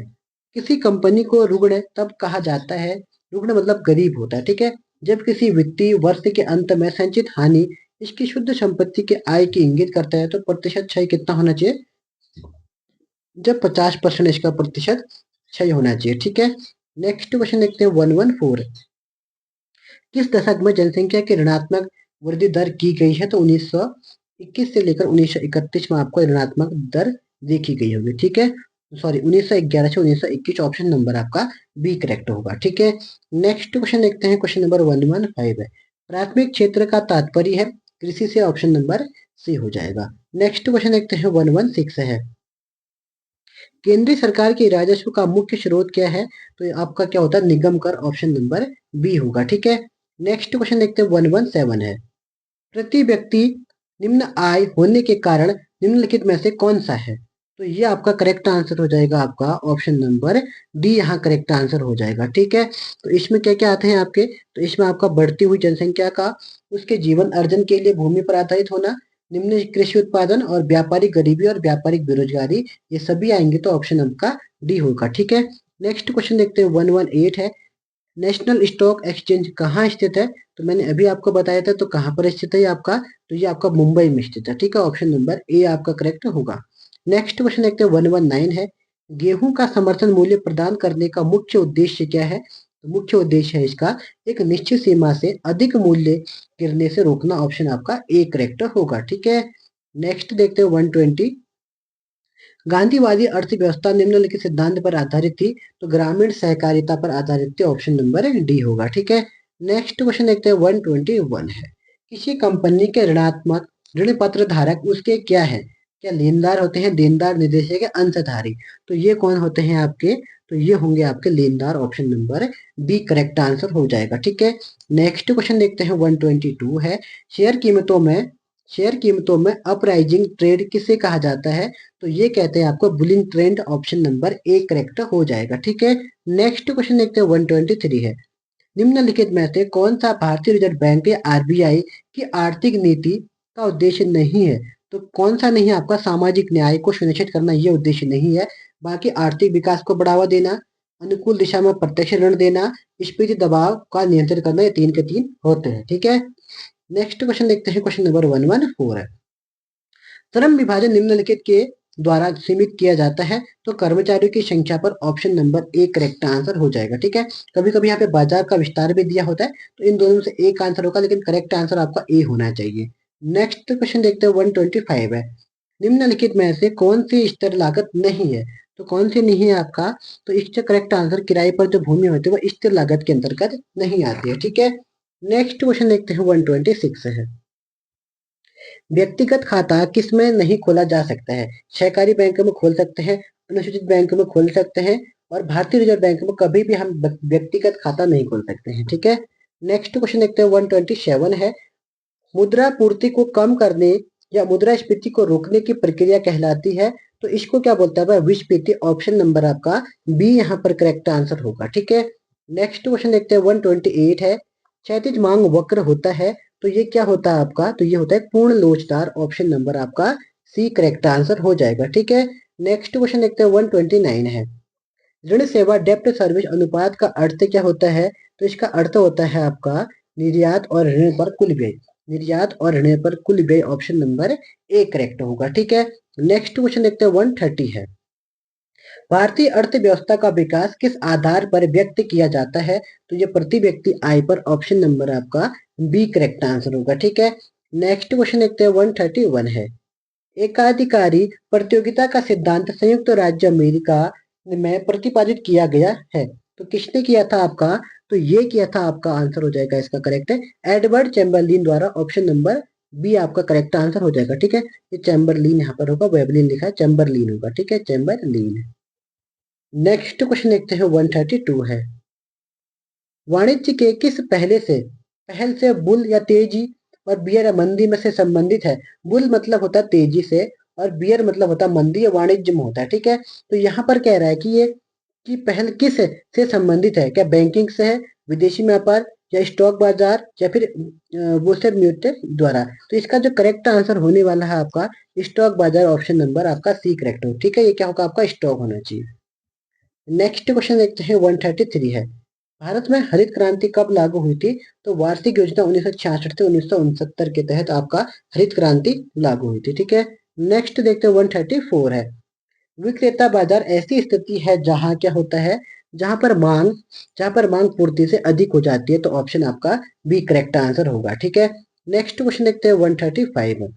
किसी कंपनी को रुग्ण तब कहा जाता है, रुग्ण मतलब गरीब होता है, ठीक है, जब किसी वित्तीय वर्ष के अंत में संचित हानि इसकी शुद्ध संपत्ति के आय की इंगित करता है। तो प्रतिशत क्षय कितना होना चाहिए? जब 50% इसका प्रतिशत क्षय होना चाहिए, ठीक है। नेक्स्ट क्वेश्चन देखते हैं 114। किस दशक में जनसंख्या की ऋणात्मक वृद्धि दर की गई है? तो 1921 से लेकर 1931 में आपको ऋणात्मक दर देखी गई होगी, ठीक है। सॉरी, 1911 से 1921 ऑप्शन नंबर आपका बी करेक्ट होगा, ठीक है। नेक्स्ट क्वेश्चन देखते हैं, क्वेश्चन नंबर 115 है। प्राथमिक क्षेत्र का तात्पर्य है कृषि से, ऑप्शन नंबर सी हो जाएगा। नेक्स्ट क्वेश्चन देखते हैं 116 है। केंद्रीय सरकार के राजस्व का मुख्य स्रोत क्या है? तो ये आपका क्या होता है? निगम कर, ऑप्शन नंबर बी होगा, ठीक है। नेक्स्ट क्वेश्चन देखते हैं 117 है। प्रति व्यक्ति निम्न आय होने के कारण निम्नलिखित में से कौन सा है? तो ये आपका करेक्ट आंसर हो जाएगा आपका ऑप्शन नंबर डी, यहाँ करेक्ट आंसर हो जाएगा, ठीक है। तो इसमें क्या क्या आते हैं आपके? तो इसमें आपका बढ़ती हुई जनसंख्या का, उसके जीवन अर्जन के लिए भूमि पर आधारित होना, निम्न कृषि उत्पादन और व्यापारिक गरीबी और व्यापारिक बेरोजगारी, ये सभी आएंगे। तो ऑप्शन आपका डी होगा, ठीक है। नेक्स्ट क्वेश्चन देखते हैं 118 है। नेशनल स्टॉक एक्सचेंज कहाँ स्थित है? तो मैंने अभी आपको बताया था, तो कहाँ पर स्थित है ये आपका? तो ये आपका मुंबई में स्थित है, ठीक है। ऑप्शन नंबर ए आपका करेक्ट होगा। नेक्स्ट क्वेश्चन देखते हैं 119 है। गेहूं का समर्थन मूल्य प्रदान करने का मुख्य उद्देश्य क्या है? तो मुख्य उद्देश्य है इसका एक निश्चित सीमा से अधिक मूल्य गिरने से रोकना, ऑप्शन आपका ए करेक्ट होगा, ठीक है। नेक्स्ट देखते हैं 120। गांधीवादी अर्थव्यवस्था निम्नलिखित सिद्धांत पर आधारित थी, तो ग्रामीण सहकारिता पर आधारित थी, ऑप्शन नंबर डी होगा, ठीक है। नेक्स्ट क्वेश्चन देखते हैं 121 है। किसी कंपनी के ऋणात्मक ऋण पत्र धारक उसके क्या है? क्या लेनदार होते हैं, देनदार, निदेशक या अंशधारी? तो ये कौन होते हैं आपके? तो ये होंगे आपके लेनदार, option number B correct answer हो जाएगा, ठीक है। नेक्स्ट क्वेश्चन देखते हैं 122 है। शेयर कीमतों में अपराइजिंग ट्रेड किसे कहा जाता है? तो ये कहते हैं आपको bullying trend, option number A correct हो जाएगा, ठीक है। नेक्स्ट क्वेश्चन देखते हैं 123 है। निम्नलिखित में से कौन सा भारतीय रिजर्व बैंक या आरबीआई की आर्थिक नीति का उद्देश्य नहीं है? तो कौन सा नहीं है आपका? सामाजिक न्याय को सुनिश्चित करना ये उद्देश्य नहीं है, बाकी आर्थिक विकास को बढ़ावा देना, अनुकूल दिशा में प्रत्यक्ष ऋण देना, स्फीति दबाव का नियंत्रण करना, ये तीन के तीन होते हैं, ठीक है। नेक्स्ट क्वेश्चन देखते हैं, क्वेश्चन नंबर 114 है। श्रम विभाजन निम्नलिखित के द्वारा सीमित किया जाता है, तो कर्मचारियों की संख्या पर, option number A correct answer हो जाएगा, ठीक है। कभी कभी यहाँ पे बाजार का विस्तार भी दिया होता है, तो इन दोनों में से एक आंसर होगा, लेकिन करेक्ट आंसर आपका ए होना चाहिए। नेक्स्ट क्वेश्चन देखते हैं 125 है। निम्नलिखित में से कौन सी स्थिर लागत नहीं है? तो कौन सी नहीं है आपका? तो इसका करेक्ट आंसर किराए पर जो भूमि होती है वो स्थिर लागत के अंतर्गत नहीं आती है, ठीक है। नेक्स्ट क्वेश्चन देखते हैं 126 है। व्यक्तिगत खाता किसमें नहीं खोला जा सकता है? सहकारी बैंक में खोल सकते हैं, अनुसूचित बैंक में खोल सकते हैं, और भारतीय रिजर्व बैंक में कभी भी हम व्यक्तिगत खाता नहीं खोल सकते हैं, ठीक है। नेक्स्ट क्वेश्चन देखते हैं 127 है। मुद्रा पूर्ति को कम करने या मुद्रास्फीति को रोकने की प्रक्रिया कहलाती है, तो इसको क्या बोलता है भाई? विस्फीति, ऑप्शन नंबर आपका बी यहाँ पर करेक्ट आंसर होगा, ठीक है। नेक्स्ट क्वेश्चन देखते हैं 128 है। क्षैतिज मांग वक्र होता है, तो ये क्या होता है आपका? तो ये होता है पूर्ण लोचदार, ऑप्शन नंबर आपका सी करेक्ट आंसर हो जाएगा, ठीक है। नेक्स्ट क्वेश्चन देखते हैं 129 है। ऋण सेवा डेप्ट सर्विस अनुपात का अर्थ क्या होता है? तो इसका अर्थ होता है आपका निर्यात और ऋण पर कुल व्यय, निर्यात और ऋण पर कुल व्यय, ऑप्शन नंबर ए करेक्ट होगा, ठीक है। नेक्स्ट क्वेश्चन देखते हैं 130 है। भारतीय अर्थव्यवस्था का विकास किस आधार पर व्यक्त किया जाता है? तो ये प्रति व्यक्ति आय पर, ऑप्शन नंबर आपका बी करेक्ट आंसर होगा, ठीक है। नेक्स्ट क्वेश्चन देखते हैं 131 है। एकाधिकारी प्रतियोगिता का सिद्धांत संयुक्त राज्य अमेरिका में प्रतिपादित किया गया है, तो किसने किया था आपका? तो ये किया था आपका, आंसर हो जाएगा इसका करेक्ट है एडवर्ड चैम्बरलिन द्वारा, ऑप्शन नंबर बी आपका करेक्ट आंसर हो जाएगा, ठीक है। ये चैम्बरलिन यहाँ पर होगा, वेबलिन लिखा है, चैम्बरलिन होगा, ठीक है, चैम्बरलिन। नेक्स्ट क्वेश्चन देखते हैं 132 है। वाणिज्य के किस पहल से बुल या तेजी और बियर या मंदी में से संबंधित है? बुल मतलब होता है तेजी से, और बियर मतलब होता है मंदी, या वाणिज्य में होता है, ठीक है। तो यहाँ पर कह रहा है कि ये की पहल किस से संबंधित है? क्या बैंकिंग से है, विदेशी व्यापार, या स्टॉक बाजार, या फिर वोसेट म्यूटेट द्वारा? तो इसका जो करेक्ट आंसर होने वाला है आपका स्टॉक बाजार, ऑप्शन नंबर आपका सी करेक्ट हो, ठीक है। ये क्या होगा आपका? स्टॉक होना चाहिए। नेक्स्ट क्वेश्चन देखते हैं 133 है। भारत में हरित क्रांति कब लागू हुई थी? तो वार्षिक योजना 1966 से 1969 के तहत आपका हरित क्रांति लागू हुई थी। ठीक है। नेक्स्ट देखते हैं 134 है। विक्रेता बाजार ऐसी स्थिति है जहां क्या होता है, जहां पर मांग पूर्ति से अधिक हो जाती है। तो ऑप्शन आपका बी करेक्ट आंसर होगा। ठीक है। नेक्स्ट क्वेश्चन देखते हैं 135।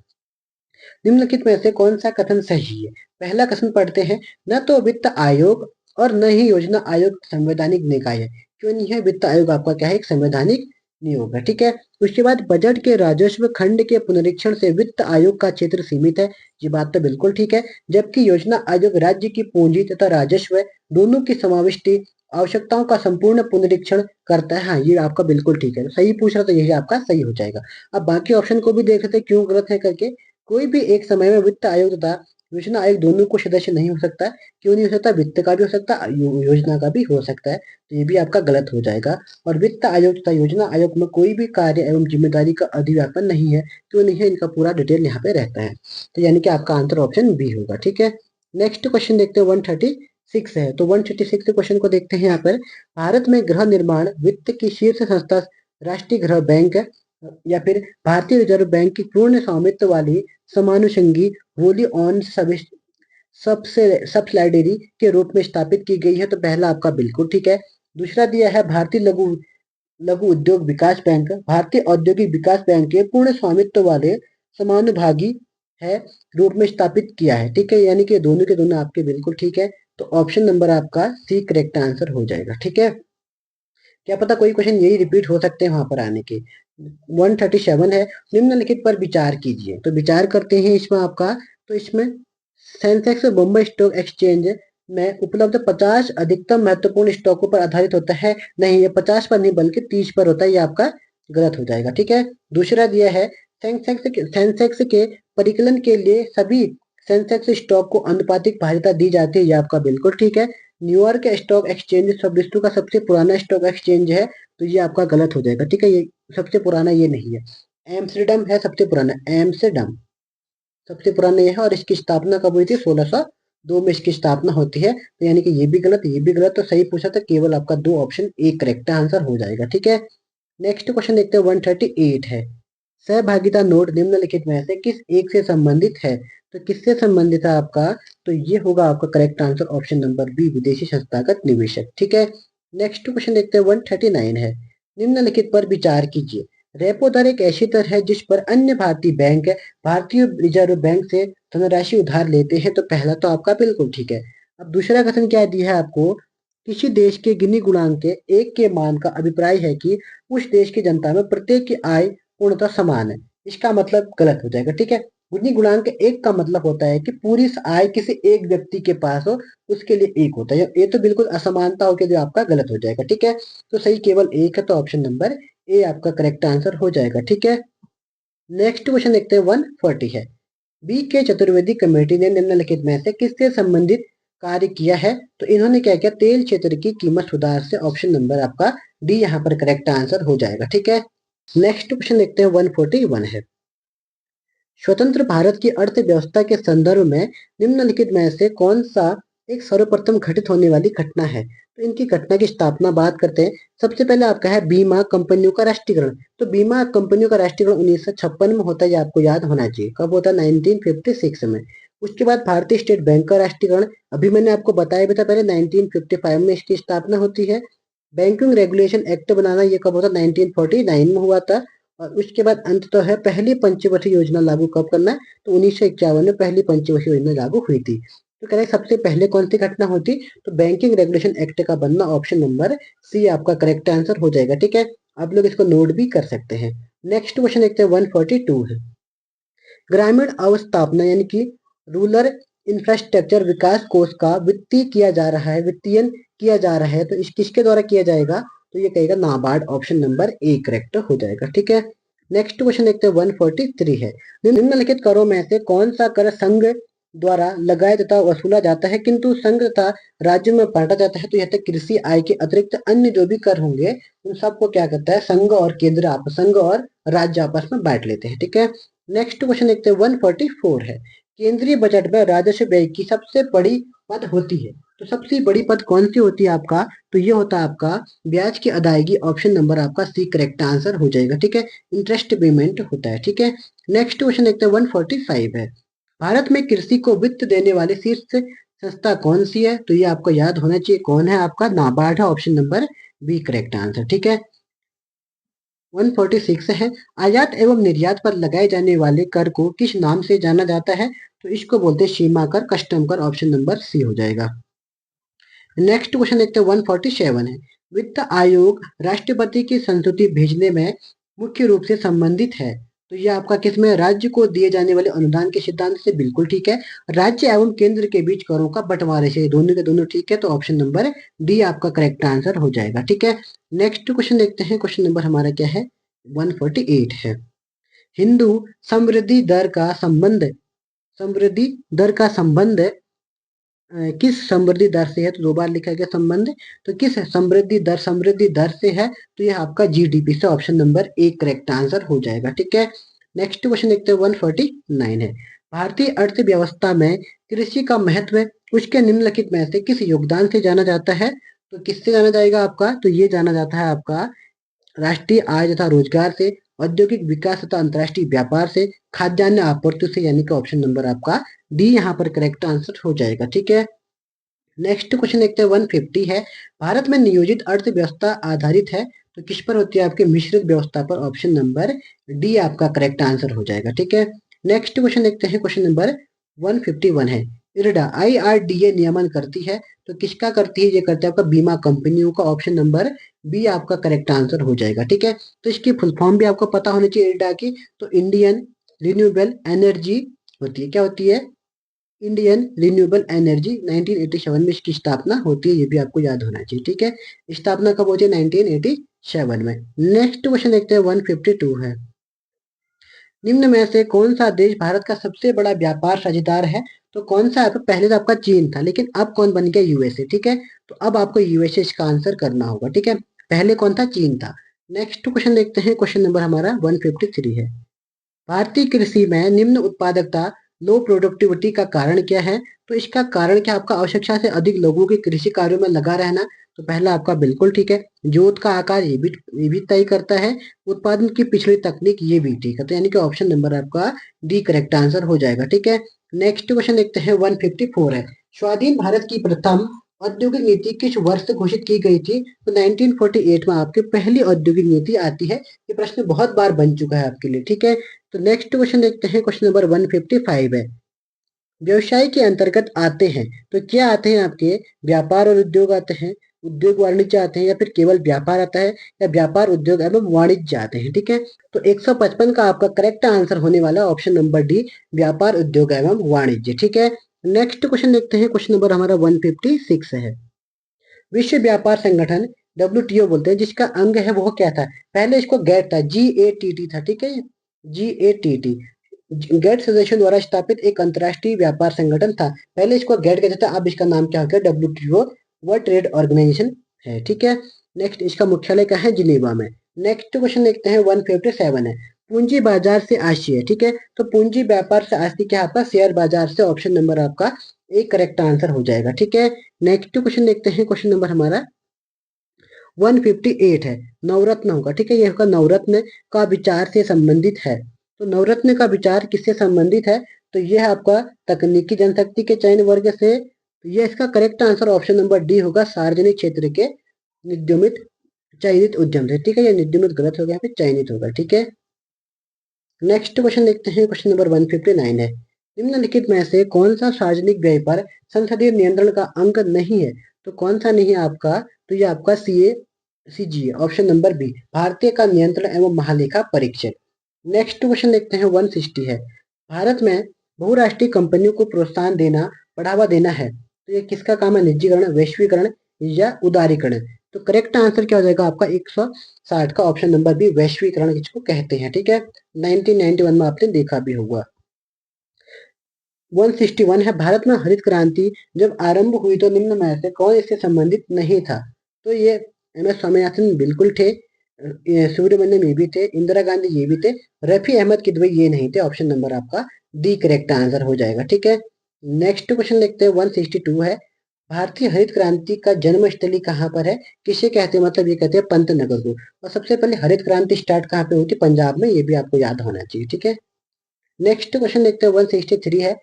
निम्नलिखित में से कौन सा कथन सही है? पहला कथन पढ़ते हैं, न तो वित्त आयोग और न ही योजना आयोग संवैधानिक निकाय है। क्यों नहीं है? वित्त आयोग आपका क्या है? एक संवैधानिक नियोग है। ठीक है। उसके बाद बजट के राजस्व खंड के पुनरीक्षण से वित्त आयोग का क्षेत्र सीमित है। ये बात तो बिल्कुल ठीक है। जबकि योजना आयोग राज्य की पूंजी तथा राजस्व दोनों की समाविष्टि आवश्यकताओं का संपूर्ण पुनरीक्षण करता है। हाँ, ये आपका बिल्कुल ठीक है। सही पूछ रहा तो यही आपका सही हो जाएगा। अब बाकी ऑप्शन को भी देख लेते हैं क्यों गलत है करके। कोई भी एक समय में वित्त आयोग तथा योजना आयोग दोनों को सदस्य नहीं हो सकता। क्यों नहीं हो सकता? वित्त का भी हो सकता है, योजना का भी हो सकता है। तो ये भी आपका गलत हो जाएगा। और वित्त आयोग तथा योजना आयोग में कोई भी कार्य एवं जिम्मेदारी का अधिव्यापन नहीं है। क्यों नहीं है? इनका पूरा डिटेल यहाँ पे रहता है। तो यानी कि आपका आंसर ऑप्शन बी होगा। ठीक है। नेक्स्ट क्वेश्चन देखते हैं 136 है। तो 136 क्वेश्चन को देखते हैं यहाँ पर। भारत में गृह निर्माण वित्त की शीर्ष संस्था राष्ट्रीय गृह बैंक या फिर भारतीय रिजर्व बैंक की पूर्ण स्वामित्व वाली समानुषंगी होली ऑन सब्सिडायरी के रूप में स्थापित की गई है। तो पहला आपका बिल्कुल ठीक है। दूसरा दिया है भारतीय लघु लघु उद्योग विकास बैंक भारतीय औद्योगिक विकास बैंक के पूर्ण स्वामित्व वाले समानुभागी है रूप में स्थापित किया है। ठीक है। यानी कि दोनों के दोनों आपके बिल्कुल ठीक है। तो ऑप्शन नंबर आपका सी करेक्ट आंसर हो जाएगा। ठीक है। क्या पता कोई क्वेश्चन यही रिपीट हो सकते हैं वहां पर आने के। 137 है। निम्नलिखित पर विचार कीजिए। तो विचार करते हैं इसमें आपका। तो इसमें सेंसेक्स बॉम्बे स्टॉक एक्सचेंज में उपलब्ध 50 अधिकतम महत्वपूर्ण स्टॉकों पर आधारित होता है। नहीं, ये 50 पर नहीं बल्कि 30 पर होता है। ये आपका गलत हो जाएगा। ठीक है। दूसरा दिया है सेंसेक्स के परिकलन के लिए सभी सेंसेक्स स्टॉक को अनुपातिक भारिता दी जाती है। ये आपका बिल्कुल ठीक है। न्यूयॉर्क स्टॉक एक्सचेंज विश्व का सबसे पुराना स्टॉक एक्सचेंज है। तो ये आपका गलत हो जाएगा। ठीक है। ये सबसे पुराना ये नहीं है। एम्स्टर्डम है सबसे पुराना। एम्स्टर्डम सबसे पुराना ये है और इसकी स्थापना कब हुई थी? 1602 में इसकी स्थापना होती है। तो यानी कि ये भी गलत, ये भी गलत। तो सही पूछा था केवल आपका दो ऑप्शन एक करेक्ट आंसर हो जाएगा। ठीक है। नेक्स्ट क्वेश्चन देखते हैं 138 है। सहभागिता नोट निम्नलिखित में से किस एक से संबंधित है? तो किससे संबंधित है आपका? तो ये होगा आपका correct answer option number B विदेशी संस्थागत निवेशक। ठीक है। नेक्स्ट क्वेश्चन देखते हैं 139 है। निम्नलिखित पर विचार कीजिए। रेपो दर एक ऐसी दर है जिस पर अन्य भारतीय बैंक भारतीय रिजर्व बैंक से धनराशि उधार लेते हैं। तो पहला तो आपका बिल्कुल ठीक है। अब दूसरा कथन क्या दिया है आपको? किसी देश के गिनी गुणांक के एक के मान का अभिप्राय है कि उस देश की जनता में प्रत्येक की आय पूर्णतः समान है। इसका मतलब गलत हो जाएगा। ठीक है। गिनी गुणांक एक का मतलब होता है कि पूरी आय किसी एक व्यक्ति के पास हो, उसके लिए एक होता है। ये तो बिल्कुल असमानता होकर जो आपका गलत हो जाएगा। ठीक है। तो सही केवल एक है। तो ऑप्शन नंबर ए आपका करेक्ट आंसर हो जाएगा। ठीक है। नेक्स्ट क्वेश्चन देखते हैं 140 है। बी के चतुर्वेदी कमेटी ने निम्नलिखित में से किससे संबंधित कार्य किया है? तो इन्होंने क्या किया? तेल क्षेत्र की कीमत सुधार से। ऑप्शन नंबर आपका डी यहाँ पर करेक्ट आंसर हो जाएगा। ठीक है। नेक्स्ट क्वेश्चन देखते हैं 141 है। स्वतंत्र भारत की अर्थव्यवस्था के संदर्भ में निम्नलिखित में से कौन सा एक सर्वप्रथम घटित होने वाली घटना है? तो इनकी घटना की स्थापना बात करते हैं। सबसे पहले आपका है बीमा कंपनियों का राष्ट्रीयकरण। तो बीमा कंपनियों का राष्ट्रीयकरण 1956 में होता है। ये आपको याद होना चाहिए। कब होता है? 1956 में। उसके बाद भारतीय स्टेट बैंक का राष्ट्रीयकरण अभी मैंने आपको बताया भी था पहले 1955 में इसकी स्थापना होती है। बैंकिंग रेगुलेशन एक्ट बनाना ये कब होता? 1949 में हुआ था। और उसके बाद अंत तो है पहली पंचवर्षीय योजना लागू कब करना है? तो 1951 में पहली पंचवर्षीय योजना लागू हुई थी। तो कह रहे सबसे पहले कौन सी घटना होती? तो बैंकिंग रेगुलेशन एक्ट का बनना। ऑप्शन नंबर सी आपका करेक्ट आंसर हो जाएगा। ठीक है। आप लोग इसको नोट भी कर सकते हैं। नेक्स्ट क्वेश्चन देखते हैं 142 है। ग्रामीण अवस्थापना यानी कि रूरल इंफ्रास्ट्रक्चर विकास कोष का वित्तीय किया जा रहा है, वित्तीयन किया जा रहा है। तो इस किसके द्वारा किया जाएगा? तो ये कहेगा NABARD. Option number A correct हो जाएगा। ठीक है। नेक्स्ट क्वेश्चन देखते हैं 143 है। निम्नलिखित करों में से कौन सा कर संघ द्वारा लगाया तथा वसूला जाता है किंतु संघ तथा राज्य में बांटा जाता है? तो यह कृषि आय के अतिरिक्त अन्य जो भी कर होंगे उन सबको क्या करता है? संघ और राज्य आपस में बांट लेते हैं। ठीक है। नेक्स्ट क्वेश्चन देखते हैं 144 है। केंद्रीय बजट में राजस्व व्यय की सबसे बड़ी पद होती है। तो सबसे बड़ी पद कौन सी होती है आपका? तो ये होता है आपका ब्याज की अदायगी। ऑप्शन नंबर आपका सी करेक्ट आंसर हो जाएगा। ठीक है, इंटरेस्ट पेमेंट होता है। ठीक है, नेक्स्ट क्वेश्चन देखते हैं 145 है। भारत में कृषि को वित्त देने वाली शीर्ष संस्था कौन सी है? तो ये आपको याद होना चाहिए, कौन है आपका? नाबार्ड है। Option number B correct answer. ठीक है, 146 है। आयात एवं निर्यात पर लगाए जाने वाले कर को किस नाम से जाना जाता है? तो इसको बोलते हैं सीमा कर, कस्टम कर। ऑप्शन नंबर सी हो जाएगा। नेक्स्ट क्वेश्चन देखते हैं 147 है। वित्त आयोग राष्ट्रपति की संस्तुति भेजने में मुख्य रूप से संबंधित है। तो ये आपका किसमें? राज्य को दिए जाने वाले अनुदान के सिद्धांत से बिल्कुल ठीक है। राज्य एवं केंद्र के बीच करों का बंटवारे से, दोनों के दोनों ठीक है। तो ऑप्शन नंबर डी आपका करेक्ट आंसर हो जाएगा। ठीक है, नेक्स्ट क्वेश्चन देखते हैं। क्वेश्चन नंबर हमारा क्या है? 148 है। हिंदू समृद्धि दर का संबंध समृद्धि दर का संबंध किस समृद्धि दर से है? तो दो बार लिखा गया संबंध। तो किस समृद्धि दर से है? तो यह आपका जीडीपी से। Option number A correct answer हो जाएगा। ठीक है, नेक्स्ट क्वेश्चन देखते हैं 149 है। भारतीय अर्थव्यवस्था में कृषि का महत्व उसके निम्नलिखित में से किस योगदान से जाना जाता है? तो किससे जाना जाएगा आपका? तो ये जाना जाता है आपका राष्ट्रीय आय तथा रोजगार से, औद्योगिक विकास तथा अंतर्राष्ट्रीय व्यापार से, खाद्यान्न आपूर्ति से, यानी कि ऑप्शन नंबर आपका डी यहाँ पर करेक्ट आंसर हो जाएगा। ठीक है, नेक्स्ट क्वेश्चन देखते हैं 150 है। भारत में नियोजित अर्थव्यवस्था आधारित है तो किस पर होती है? आपके मिश्रित व्यवस्था पर। ऑप्शन नंबर डी आपका करेक्ट आंसर हो जाएगा। ठीक है, नेक्स्ट क्वेश्चन देखते हैं। क्वेश्चन नंबर 151 है। इरडा IRDA नियमन करती है तो किसका करती है? ये करती है आपका बीमा कंपनियों का। ऑप्शन नंबर बी आपका करेक्ट आंसर हो जाएगा। ठीक है, तो इसकी फुल फॉर्म भी आपको पता होनी चाहिए इरडा की। तो इंडियन रिन्यूएबल एनर्जी होती है। क्या होती है? Indian renewable energy. 1987 में इसकी स्थापना होती है, ये भी आपको याद होना चाहिए। ठीक है, स्थापना कब होती है? 1987 में। नेक्स्ट क्वेश्चन देखते हैं 152 है। निम्न में से कौन सा देश भारत का सबसे बड़ा व्यापार साझेदार है? तो कौन सा है? तो पहले तो आपका चीन था, लेकिन अब कौन बन गया? यूएसए। ठीक है, तो अब आपको यूएसए इसका आंसर करना होगा। ठीक है, पहले कौन था? चीन था। नेक्स्ट क्वेश्चन देखते हैं। क्वेश्चन नंबर हमारा 153 है। भारतीय कृषि में निम्न उत्पादकता लो प्रोडक्टिविटी का कारण क्या है? तो इसका कारण क्या? आपका आवश्यकता से अधिक लोगों के कृषि कार्यों में लगा रहना। तो पहला आपका बिल्कुल ठीक है। जोत का आकार ये भी तय करता है। उत्पादन की पिछली तकनीक ये भी ठीक है। तो यानी कि ऑप्शन नंबर आपका डी करेक्ट आंसर हो जाएगा। ठीक है, नेक्स्ट क्वेश्चन देखते हैं 154 है। स्वाधीन भारत की प्रथम औद्योगिक नीति किस वर्ष घोषित की गई थी? तो 1948 में आपकी पहली औद्योगिक नीति आती है। ये प्रश्न बहुत बार बन चुका है आपके लिए। ठीक है, तो नेक्स्ट क्वेश्चन देखते हैं। क्वेश्चन नंबर 155 है। व्यवसाय के अंतर्गत आते हैं तो क्या आते हैं? आपके व्यापार और उद्योग आते हैं, उद्योग वाणिज्य आते हैं, या फिर केवल व्यापार आता है, या व्यापार उद्योग एवं वाणिज्य आते हैं। ठीक है, तो 155 का आपका करेक्ट आंसर होने वाला ऑप्शन नंबर डी, व्यापार उद्योग एवं वाणिज्य। ठीक है, नेक्स्ट क्वेश्चन देखते हैं। क्वेश्चन नंबर हमारा 156 है। विश्व व्यापार संगठन WTO बोलते हैं, जिसका अंग है वो क्या था? पहले इसको गैट था, GATT था। ठीक है, GATT गेट सदस्यों द्वारा स्थापित एक अंतर्राष्ट्रीय व्यापार संगठन था। पहले इसको गेट कहते थे, अब इसका नाम क्या हो गया? WTO, वर्ल्ड ट्रेड ऑर्गेनाइजेशन है। ठीक है, नेक्स्ट इसका मुख्यालय कहाँ है? जिनेवा में। नेक्स्ट क्वेश्चन देखते हैं 157 है। पूंजी बाजार से आशय। ठीक है, तो पूंजी व्यापार से आशय क्या? आपका शेयर बाजार से। ऑप्शन नंबर आपका एक करेक्ट आंसर हो जाएगा। ठीक है, नेक्स्ट क्वेश्चन देखते हैं। क्वेश्चन नंबर हमारा 158 है। नवरत्न होगा। ठीक है, ये होगा नवरत्न का विचार से संबंधित है। तो नवरत्न का विचार किससे संबंधित है? तो यह आपका तकनीकी जनशक्ति के चयन वर्ग से। तो ये इसका correct answer option number D होगा, सार्वजनिक क्षेत्र के निगमित चयनित उद्यम से। ठीक है, ये निगमित गलत हो गया, फिर चयनित होगा। ठीक है, नेक्स्ट क्वेश्चन देखते हैं। क्वेश्चन नंबर 159 है। निम्नलिखित में से कौन सा सार्वजनिक व्यय पर संसदीय नियंत्रण का अंग नहीं है? तो कौन सा नहीं है आपका? तो ये आपका CGA, ऑप्शन नंबर बी, भारतीय का नियंत्रण एवं महालेखा परीक्षक। नेक्स्ट क्वेश्चन देखते हैं 160 है। भारत में बहुराष्ट्रीय कंपनियों को प्रोत्साहन देना, बढ़ावा देना है, तो ये किसका काम है? निजीकरण, वैश्वीकरण या उदारीकरण। तो करेक्ट आंसर क्या हो जाएगा आपका? 160 का ऑप्शन नंबर बी, वैश्वीकरण किसको कहते हैं। ठीक है, 1991 में आपने देखा भी होगा। 161 है। भारत में हरित क्रांति जब आरंभ हुई तो निम्न में से कौन इससे संबंधित नहीं था? तो ये MS स्वामीनाथन बिल्कुल थे, सूर्यमंडल ये भी थे, इंदिरा गांधी ये भी थे, रफी अहमद किदवई ये नहीं थे। ऑप्शन नंबर आपका डी करेक्ट आंसर हो जाएगा। ठीक है, नेक्स्ट क्वेश्चन देखते हैं 162 है। भारतीय हरित क्रांति का जन्मस्थली कहाँ पर है? किसे कहते हैं? मतलब ये कहते हैं पंतनगर को। और सबसे पहले हरित क्रांति स्टार्ट कहाँ पे हुई थी? पंजाब में। ये भी आपको याद होना चाहिए, ठीक है। नेक्स्ट क्वेश्चन देखते हैं 163 है।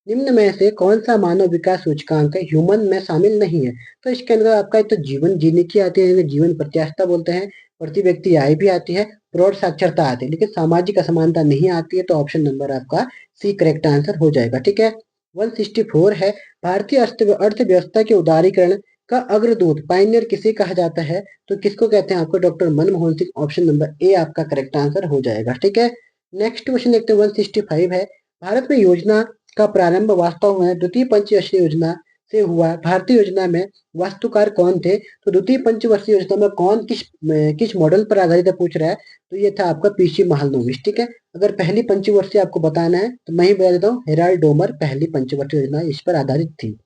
निम्न में से कौन सा मानव विकास सूचकांक ह्यूमन में शामिल नहीं है? तो इसके अंदर आपका तो जीवन जीने की आती है, जीवन प्रत्याशा बोलते हैं, प्रति व्यक्ति आय भी आती है, प्रौढ़ साक्षरता आती है, लेकिन सामाजिक असमानता नहीं आती है। तो ऑप्शन नंबर आपका सी करेक्ट आंसर हो जाएगा, ठीक है। 164 है। भारतीय अर्थव्यवस्था के उदारीकरण का अग्रदूत पायनियर किसे कहा जाता है? तो किसको कहते हैं? आपको doctor Manmohan Singh. Option number A आपका करेक्ट आंसर हो जाएगा, ठीक है। नेक्स्ट क्वेश्चन देखते हैं 165 है। भारत में योजना का प्रारंभ वास्तव में द्वितीय पंचवर्षीय योजना से हुआ। भारतीय योजना में वास्तुकार कौन थे? तो द्वितीय पंचवर्षीय योजना में कौन किस मॉडल पर आधारित है पूछ रहा है। तो ये था आपका पीसी महालनोबिस, ठीक है। अगर पहली पंचवर्षीय आपको बताना है तो मैं ही बता देता हूँ, हेराल्ड डोमर पहली पंचवर्षीय योजना इस पर आधारित थी।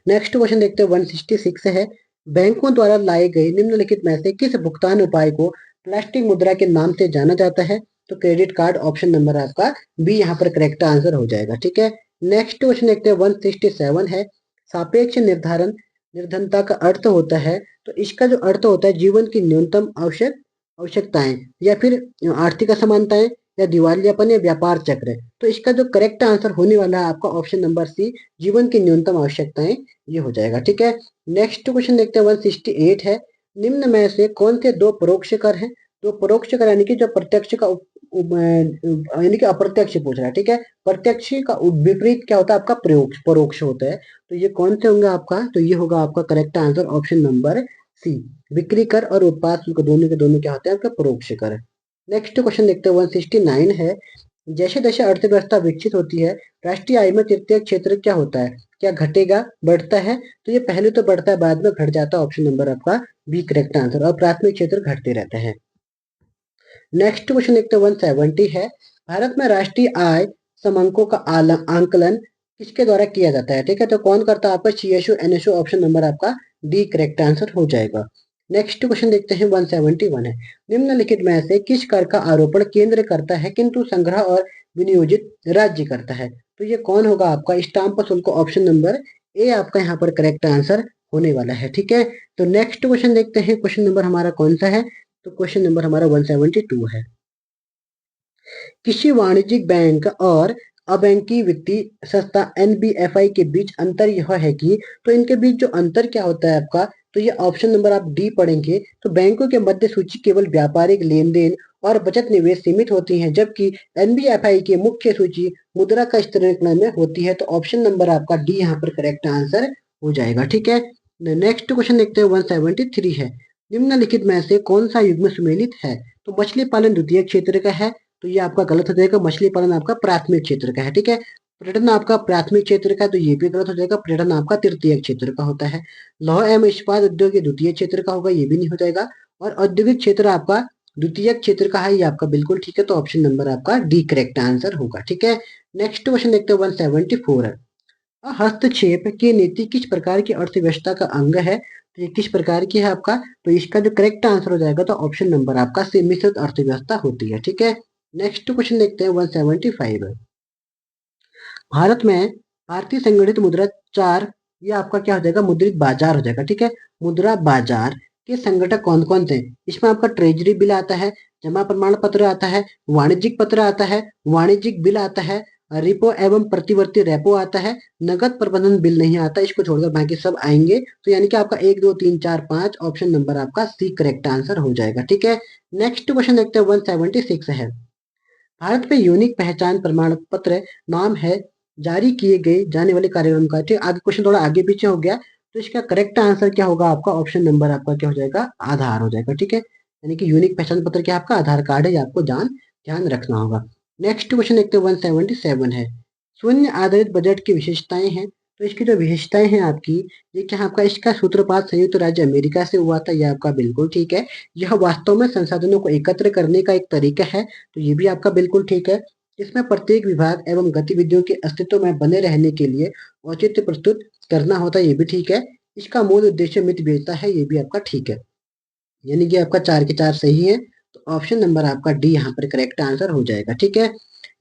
नेक्स्ट क्वेश्चन देखते हैं 166 है। बैंकों द्वारा लाए गए निम्नलिखित में से किस भुगतान उपाय को प्लास्टिक मुद्रा के नाम से जाना जाता है? तो क्रेडिट कार्ड। ऑप्शन नंबर आपका बी यहाँ पर करेक्ट आंसर हो जाएगा, ठीक है। नेक्स्ट क्वेश्चन देखते हैं 167 है। सापेक्ष निर्धनता का अर्थ होता है, तो इसका जो अर्थ होता है जीवन की न्यूनतम आवश्यकताएं या फिर आर्थिक असमानताएं या दिवालियापन या व्यापार चक्र। तो इसका जो करेक्ट आंसर होने वाला है आपका ऑप्शन नंबर सी, जीवन की न्यूनतम आवश्यकताएं, ये हो जाएगा, ठीक है। नेक्स्ट क्वेश्चन देखते हैं 168 है। निम्न में से कौन से दो परोक्ष कर हैं? दो परोक्ष कर यानी कि जो प्रत्यक्ष का यानी कि अप्रत्यक्ष पूछ रहा है, ठीक है। प्रत्यक्ष का विपरीत क्या होता है? आपका परोक्ष परोक्ष होता है। तो ये कौन से होंगे आपका? तो ये होगा आपका correct answer option number C, बिक्री कर और उत्पाद शुल्क दोनों के दोनों क्या होते हैं? आपका परोक्ष कर। नेक्स्ट क्वेश्चन देखते हैं 169 है। जैसे जैसे अर्थव्यवस्था विकसित होती है, राष्ट्रीय आय में तृतीय क्षेत्र क्या होता है? क्या घटेगा, बढ़ता है? तो ये पहले तो बढ़ता है, बाद में घट जाता है। ऑप्शन नंबर आपका बी करेक्ट आंसर। और प्राथमिक क्षेत्र घटते रहते हैं। नेक्स्ट क्वेश्चन देखते हैं 170 है। भारत में राष्ट्रीय आय समंको का आंकलन किसके द्वारा किया जाता है? ठीक है, तो कौन करता है? आपका सीएसओ एनएसओ। ऑप्शन नंबर आपका डी करेक्ट आंसर हो जाएगा। नेक्स्ट क्वेश्चन देखते हैं 171 है। निम्नलिखित में से किस कर का आरोपण केंद्र करता है किंतु संग्रह और विनियोजित राज्य करता है? तो ये कौन होगा आपका? स्टाम्प शुल्क। ऑप्शन नंबर ए आपका यहाँ पर करेक्ट आंसर होने वाला है, ठीक है। तो नेक्स्ट क्वेश्चन देखते हैं, क्वेश्चन नंबर हमारा कौन सा है? तो क्वेश्चन नंबर हमारा 172 है। किसी वाणिज्यिक बैंक और अबैंकी वित्तीय संस्था एनबीएफआई के बीच अंतर यह है कि, तो इनके बीच जो अंतर क्या होता है आपका? तो ये ऑप्शन नंबर आप डी पढ़ेंगे। तो बैंकों के मध्य सूची केवल व्यापारिक लेन देन और बचत निवेश सीमित होती है, जबकि एनबीएफआई की मुख्य सूची मुद्रा का स्तरीकरण में होती है। तो ऑप्शन नंबर आपका डी यहाँ पर करेक्ट आंसर हो जाएगा, ठीक है। नेक्स्ट क्वेश्चन देखते हैं 173 है। निम्नलिखित में से कौन सा युग्म सुमेलित है? तो मछली पालन द्वितीय क्षेत्र का है, तो ये आपका गलत हो जाएगा। मछली पालन आपका प्राथमिक क्षेत्र का है, ठीक है। पर्यटन आपका प्राथमिक क्षेत्र का, तो ये भी गलत हो जाएगा। पर्यटन आपका तृतीय क्षेत्र का होता है। लौह एवं इस्पात उद्योग ये द्वितीय क्षेत्र का होगा, ये भी नहीं हो जाएगा। और औद्योगिक क्षेत्र आपका द्वितीय क्षेत्र का है, ये आपका बिल्कुल ठीक है। तो ऑप्शन नंबर आपका डी करेक्ट आंसर होगा, ठीक है। नेक्स्ट क्वेश्चन देखते हैं 174 है। हस्तक्षेप की नीति किस प्रकार की अर्थव्यवस्था का अंग है? तो ये किस प्रकार की है आपका? तो इसका जो करेक्ट आंसर हो जाएगा तो ऑप्शन नंबर आपका सी मिश्रित अर्थव्यवस्था होती है, ठीक है। नेक्स्ट क्वेश्चन देखते हैं 175 है। भारत में भारतीय संगठित मुद्रा चार, ये आपका क्या हो जाएगा? मुद्रित बाजार हो जाएगा, ठीक है। मुद्रा बाजार के संगठक कौन कौन थे? इसमें आपका ट्रेजरी बिल आता है, जमा प्रमाण पत्र आता है, वाणिज्यिक पत्र आता है, वाणिज्यिक बिल आता है, रिपो एवं प्रतिवर्ती रेपो आता है, नगद प्रबंधन बिल नहीं आता। इसको छोड़कर बाकी सब आएंगे। तो यानी कि आपका 1 2 3 4 5 ऑप्शन नंबर आपका सी करेक्ट आंसर हो जाएगा, ठीक है। नेक्स्ट क्वेश्चन देखते हैं 176 है। भारत में यूनिक पहचान प्रमाण पत्र नाम है जारी किए गए जाने वाले कार्यक्रम का, ठीक। आगे क्वेश्चन थोड़ा आगे पीछे हो गया, तो इसका करेक्ट आंसर क्या होगा आपका? ऑप्शन नंबर आपका क्या हो जाएगा? आधार हो जाएगा, ठीक है। यानी कि यूनिक पहचान पत्र क्या आपका? आधार कार्ड है, ये आपको ध्यान रखना होगा। नेक्स्ट क्वेश्चन देखते हैं 177 है। शून्य आधारित बजट की विशेषताएं हैं, तो इसकी जो विशेषताएं हैं आपकी, ये क्या आपका? इसका सूत्रपात संयुक्त राज्य अमेरिका से हुआ था, यह आपका बिल्कुल ठीक है। यह वास्तव में संसाधनों को एकत्र करने का एक तरीका है, तो ये भी आपका बिल्कुल ठीक है। इसमें प्रत्येक विभाग एवं गतिविधियों के अस्तित्व में बने रहने के लिए औचित्य प्रस्तुत करना होता है, ये भी ठीक है। इसका मूल उद्देश्य मित व्ययिता है, ये भी आपका ठीक है। यानी कि आपका 4 के 4 सही है। तो ऑप्शन नंबर आपका डी यहाँ पर करेक्ट आंसर हो जाएगा, ठीक है।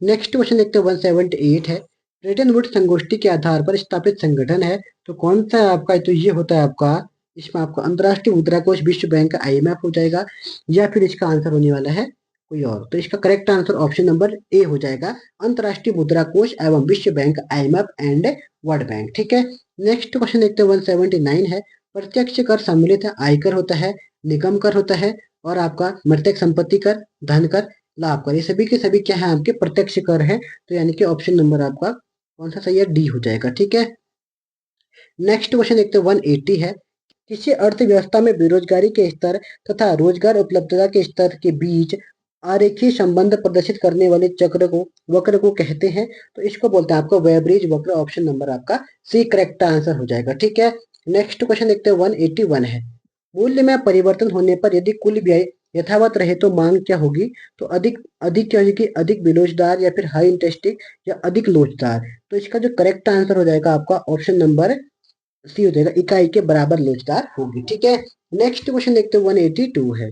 नेक्स्ट क्वेश्चन देखते हैं 178 है। ब्रेटन वुड्स संगोष्ठी के आधार पर स्थापित संगठन है, तो कौन सा आपका, तो ये होता है आपका, इसमें आपका अंतर्राष्ट्रीय मुद्रा कोष, विश्व बैंक, IMF हो जाएगा, या फिर इसका आंसर होने वाला है कोई और। तो इसका correct answer option number A हो जाएगा, अंतर्राष्ट्रीय मुद्रा कोष एवं विश्व bank, IMF and world bank. ठीक है, नेक्स्ट क्वेश्चन देखते हैं 179 है। प्रत्यक्ष कर सम्मिलित है, आयकर होता है, निगम कर होता है, और आपका मृतक संपत्ति कर, धन कर, लाभ कर, ये सभी के सभी क्या है आपके प्रत्यक्ष कर है। तो यानी कि ऑप्शन नंबर आपका कौन सा सही है, डी हो जाएगा। ठीक है, नेक्स्ट क्वेश्चन देखते हैं 180 है। किसी अर्थव्यवस्था में बेरोजगारी के स्तर तथा रोजगार उपलब्धता के स्तर के बीच आरेखीय संबंध प्रदर्शित करने वाले चक्र को, वक्र को कहते हैं। तो इसको बोलते हैं आपको वेब्रिज वक्र। ऑप्शन नंबर आपका सी करेक्ट आंसर हो जाएगा। ठीक है, नेक्स्ट क्वेश्चन देखते हैं 181 है। मूल्य में परिवर्तन होने पर यदि कुल व्यय यथावत रहे तो मांग क्या होगी, तो अधिक अधिक क्या होगी, अधिक बेरोजगार, या फिर हाई इंटरेस्टिंग, या अधिक लोचदार। तो इसका जो करेक्ट आंसर हो जाएगा आपका ऑप्शन नंबर सी हो जाएगा, इकाई के बराबर लोचदार होगी। ठीक है, नेक्स्ट क्वेश्चन देखते हैं 182 है।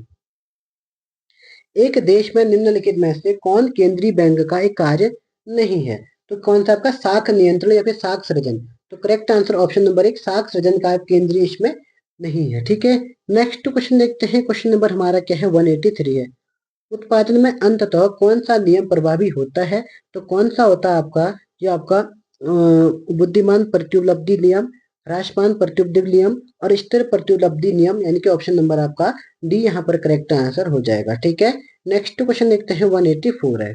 एक देश में निम्नलिखित में से कौन केंद्रीय बैंक का एक कार्य नहीं है, तो कौन सा आपका शाख नियंत्रण या फिर शाख सृजन। तो करेक्ट आंसर ऑप्शन नंबर एक, शाख सृजन का केंद्रीय इसमें नहीं है। ठीक है, नेक्स्ट क्वेश्चन देखते हैं, क्वेश्चन नंबर हमारा क्या है 183 है। उत्पादन में अंततः कौन सा नियम प्रभावी होता है, तो कौन सा होता है आपका, जो आपका बुद्धिमान प्रत्युपलब्धि नियम, ह्रासमान प्रत्युपलब्धि नियम, और स्थिर प्रत्युपलब्धि नियम, यानी कि ऑप्शन नंबर आपका डी यहाँ पर करेक्ट आंसर हो जाएगा। ठीक है, नेक्स्ट क्वेश्चन देखते हैं 184 है।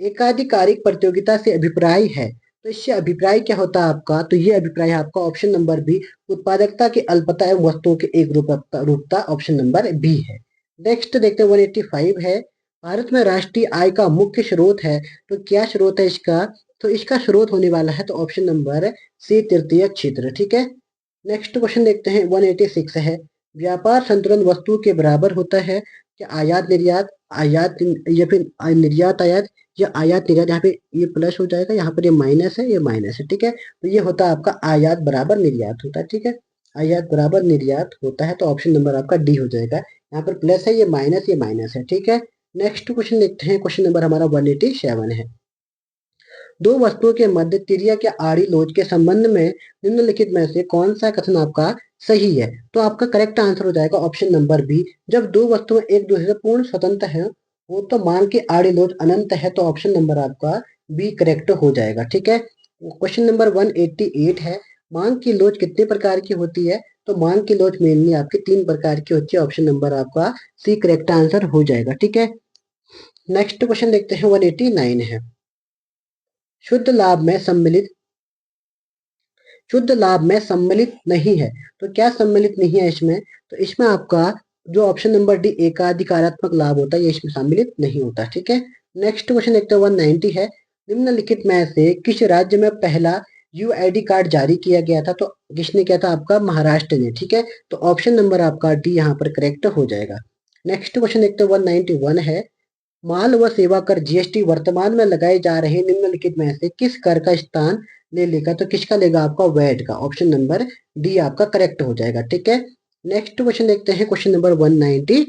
एकाधिकारिक प्रतियोगिता से अभिप्राय है, तो इससे अभिप्राय क्या होता है आपका, तो ये अभिप्राय है आपका ऑप्शन नंबर बी, उत्पादकता की अल्पता एवं वस्तुओं के एक रूपता, ऑप्शन नंबर बी है। नेक्स्ट देखते हैं 185 है। भारत में राष्ट्रीय आय का मुख्य स्रोत है, तो क्या स्रोत है इसका, तो इसका स्रोत होने वाला है तो ऑप्शन नंबर सी तृतीय क्षेत्र। ठीक है, नेक्स्ट क्वेश्चन देखते हैं 186 है। व्यापार संतुलन वस्तु के बराबर होता है, क्या आयात निर्यात, आयात या फिर निर्यात आयात, या आयात निर्यात, यहाँ पे ये प्लस हो जाएगा, यहाँ पर ये माइनस है, ये माइनस है। ठीक है, तो ये होता है आपका आयात बराबर निर्यात होता है। ठीक है, आयात बराबर निर्यात होता है, तो ऑप्शन नंबर आपका डी हो जाएगा। यहाँ पर प्लस है, ये माइनस है। ठीक है, नेक्स्ट क्वेश्चन देखते हैं, क्वेश्चन नंबर हमारा 187 है। दो वस्तुओं के मध्य तिर्यक या आड़ी लोच के संबंध में निम्नलिखित में से कौन सा कथन आपका सही है, तो आपका करेक्ट आंसर हो जाएगा ऑप्शन नंबर बी। जब दो वस्तुएं एक दूसरे से पूर्ण स्वतंत्र है, वो तो मान की आड़ी लोच अनंत है, तो ऑप्शन नंबर आपका बी करेक्ट हो जाएगा। ठीक है, क्वेश्चन नंबर 188 है। मांग की लोच कितने प्रकार की होती है, तो मांग की लोच मेनली आपकी 3 प्रकार की होती है, ऑप्शन नंबर आपका सी करेक्ट आंसर हो जाएगा। ठीक है, नेक्स्ट क्वेश्चन देखते हैं 189 है। शुद्ध लाभ में सम्मिलित, शुद्ध लाभ में सम्मिलित नहीं है, तो क्या सम्मिलित नहीं है इसमें, तो इसमें आपका जो ऑप्शन नंबर डी एकाधिकारात्मक लाभ होता है, ये इसमें सम्मिलित नहीं होता। ठीक है, नेक्स्ट क्वेश्चन देखते हैं 190 है। निम्नलिखित में से किस राज्य में पहला UID कार्ड जारी किया गया था, तो किसने किया था, आपका महाराष्ट्र ने। ठीक है, तो ऑप्शन नंबर आपका डी यहाँ पर करेक्ट हो जाएगा। नेक्स्ट क्वेश्चन देखते हैं 191 है। माल व सेवा कर GST वर्तमान में लगाए जा रहे निम्नलिखित में से किस कर का स्थान ले लेगा, तो किसका लेगा, आपका वैट का, ऑप्शन नंबर डी आपका करेक्ट हो जाएगा। ठीक है, नेक्स्ट क्वेश्चन देखते हैं, क्वेश्चन नंबर 192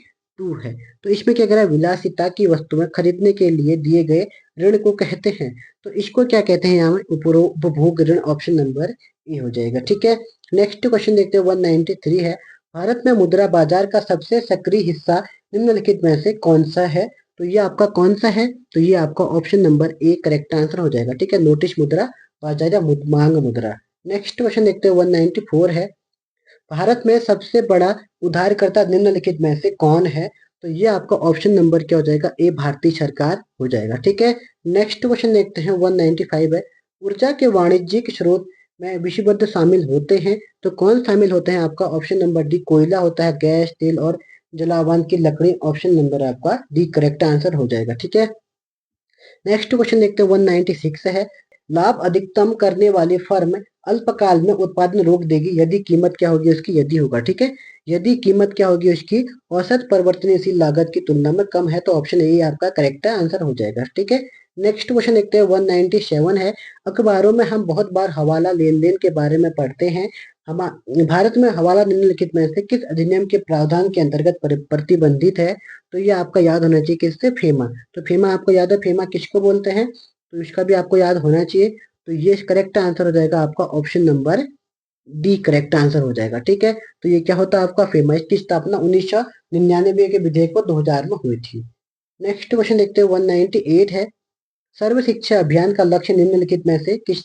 है। तो इसमें क्या कह रहा है, विलासिता की वस्तुएं खरीदने के लिए दिए गए ऋण को कहते हैं, तो इसको क्या कहते हैं, यहाँ उपभोग ऋण, ऑप्शन नंबर ए हो जाएगा। ठीक है, नेक्स्ट क्वेश्चन देखते हैं 193 है। भारत में मुद्रा बाजार का सबसे सक्रिय हिस्सा निम्नलिखित में से कौन सा है, तो ये आपका कौन सा है, तो ये आपका option number A correct answer हो जाएगा। ठीक है, नोटिस मुद्रा बाजार या मांग मुद्रा। नेक्स्ट क्वेश्चन देखते हैं 194 है। भारत में सबसे बड़ा उधारकर्ता निम्नलिखित में से कौन है, तो ये आपका ऑप्शन नंबर क्या हो जाएगा, ए भारतीय सरकार हो जाएगा। ठीक है, नेक्स्ट क्वेश्चन देखते हैं 195 है। ऊर्जा के वाणिज्यिक स्रोत में विषयबद्ध शामिल होते हैं, तो कौन शामिल होते हैं, आपका ऑप्शन नंबर डी कोयला होता है, गैस, तेल और जलावन की लकड़ी, ऑप्शन नंबर आपका डी करेक्ट आंसर हो जाएगा। ठीक है, नेक्स्ट क्वेश्चन देखते हैं 196 है। लाभ अधिकतम करने वाली फर्म अल्पकाल में उत्पादन रोक देगी यदि कीमत क्या होगी उसकी, यदि होगा। ठीक है, यदि कीमत क्या होगी उसकी औसत परिवर्तनशील लागत की तुलना में कम है, तो ऑप्शन ए आपका करेक्ट आंसर हो जाएगा। ठीक है, नेक्स्ट क्वेश्चन देखते हैं 197 है। अखबारों में हम बहुत बार हवाला लेन देन के बारे में पढ़ते हैं। हम भारत में हवाला निम्नलिखित में से किस अधिनियम के प्रावधान के अंतर्गत प्रतिबंधित है, तो ये आपका याद होना चाहिए, किससे, फेमा। तो फेमा आपको याद है, फेमा किसको बोलते हैं, तो इसका भी आपको याद होना चाहिए। तो ये करेक्ट आंसर हो जाएगा आपका option number D correct answer हो जाएगा। ठीक है, तो ये क्या होता है आपका फेमा, इसकी स्थापना 1999 के विधेयक को 2000 में हुई थी। नेक्स्ट क्वेश्चन देखते हैं 198 है, सर्व शिक्षा अभियान का लक्ष्य निम्नलिखित में से किस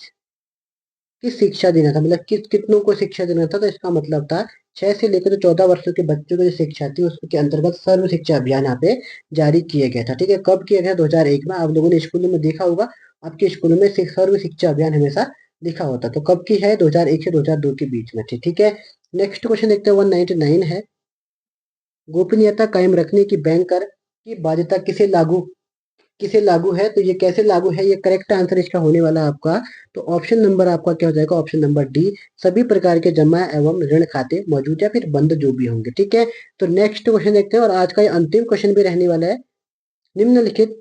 शिक्षा देना था, मतलब कितनों को शिक्षा देना था। तो इसका मतलब था 6 से लेकर 14 वर्षों के बच्चों की जो शिक्षा थी उसके अंतर्गत सर्व शिक्षा अभियान यहाँ पे जारी किया गया था। ठीक है, कब किया गया? 2001 में। आप लोगों ने स्कूलों में देखा होगा, आपके स्कूलों में सर्व शिक्षा अभियान हमेशा लिखा होता। तो कब की है? 2001 से 2002 के बीच में थी। ठीक है, नेक्स्ट क्वेश्चन देखते हैं 199 है, गोपनीयता कायम रखने की बैंकर की बाध्यता किसे लागू है। तो ये कैसे लागू है, ये करेक्ट आंसर इसका होने वाला है आपका। तो ऑप्शन नंबर आपका क्या हो जाएगा? ऑप्शन नंबर डी, सभी प्रकार के जमा एवं ऋण खाते मौजूद या फिर बंद जो भी होंगे। ठीक है, तो नेक्स्ट क्वेश्चन देखते हैं और आज का ये अंतिम क्वेश्चन भी रहने वाला है। निम्नलिखित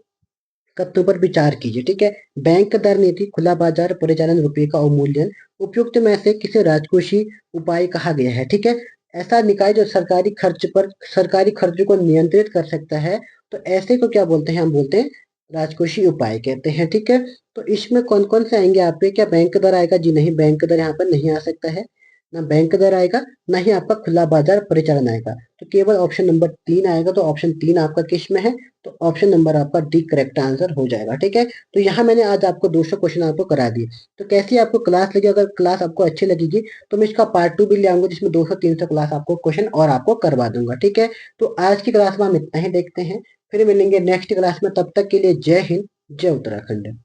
तथ्यों पर विचार कीजिए। ठीक है, बैंक दर नीति, खुला बाजार परिचालन, रुपये का अवमूल्यन, उपयुक्त में से किसे राजकोषीय उपाय कहा गया है। ठीक है, ऐसा निकाय जो सरकारी खर्च को नियंत्रित कर सकता है, तो ऐसे को क्या बोलते हैं? हम बोलते हैं राजकोषीय उपाय कहते हैं। ठीक है, तो इसमें कौन कौन से आएंगे आपके? क्या बैंक दर आएगा? जी नहीं, बैंक दर यहाँ पर नहीं आ सकता है, ना बैंक दर आएगा, ना ही आपका खुला बाजार परिचालन आएगा। तो केवल ऑप्शन नंबर 3 आएगा। तो ऑप्शन 3 आपका किस में है? तो ऑप्शन नंबर आपका डी करेक्ट आंसर हो जाएगा। ठीक है, तो यहाँ मैंने आज आपको 200 क्वेश्चन आपको करा दिए। तो कैसी आपको क्लास लगी? अगर क्लास आपको अच्छी लगेगी तो मैं इसका पार्ट 2 भी ले आऊंगा, जिसमें 200-300 क्लास आपको क्वेश्चन और आपको करवा दूंगा। ठीक है, तो आज की क्लास में हम इतना ही देखते हैं, फिर मिलेंगे नेक्स्ट क्लास में। तब तक के लिए जय हिंद, जय उत्तराखंड।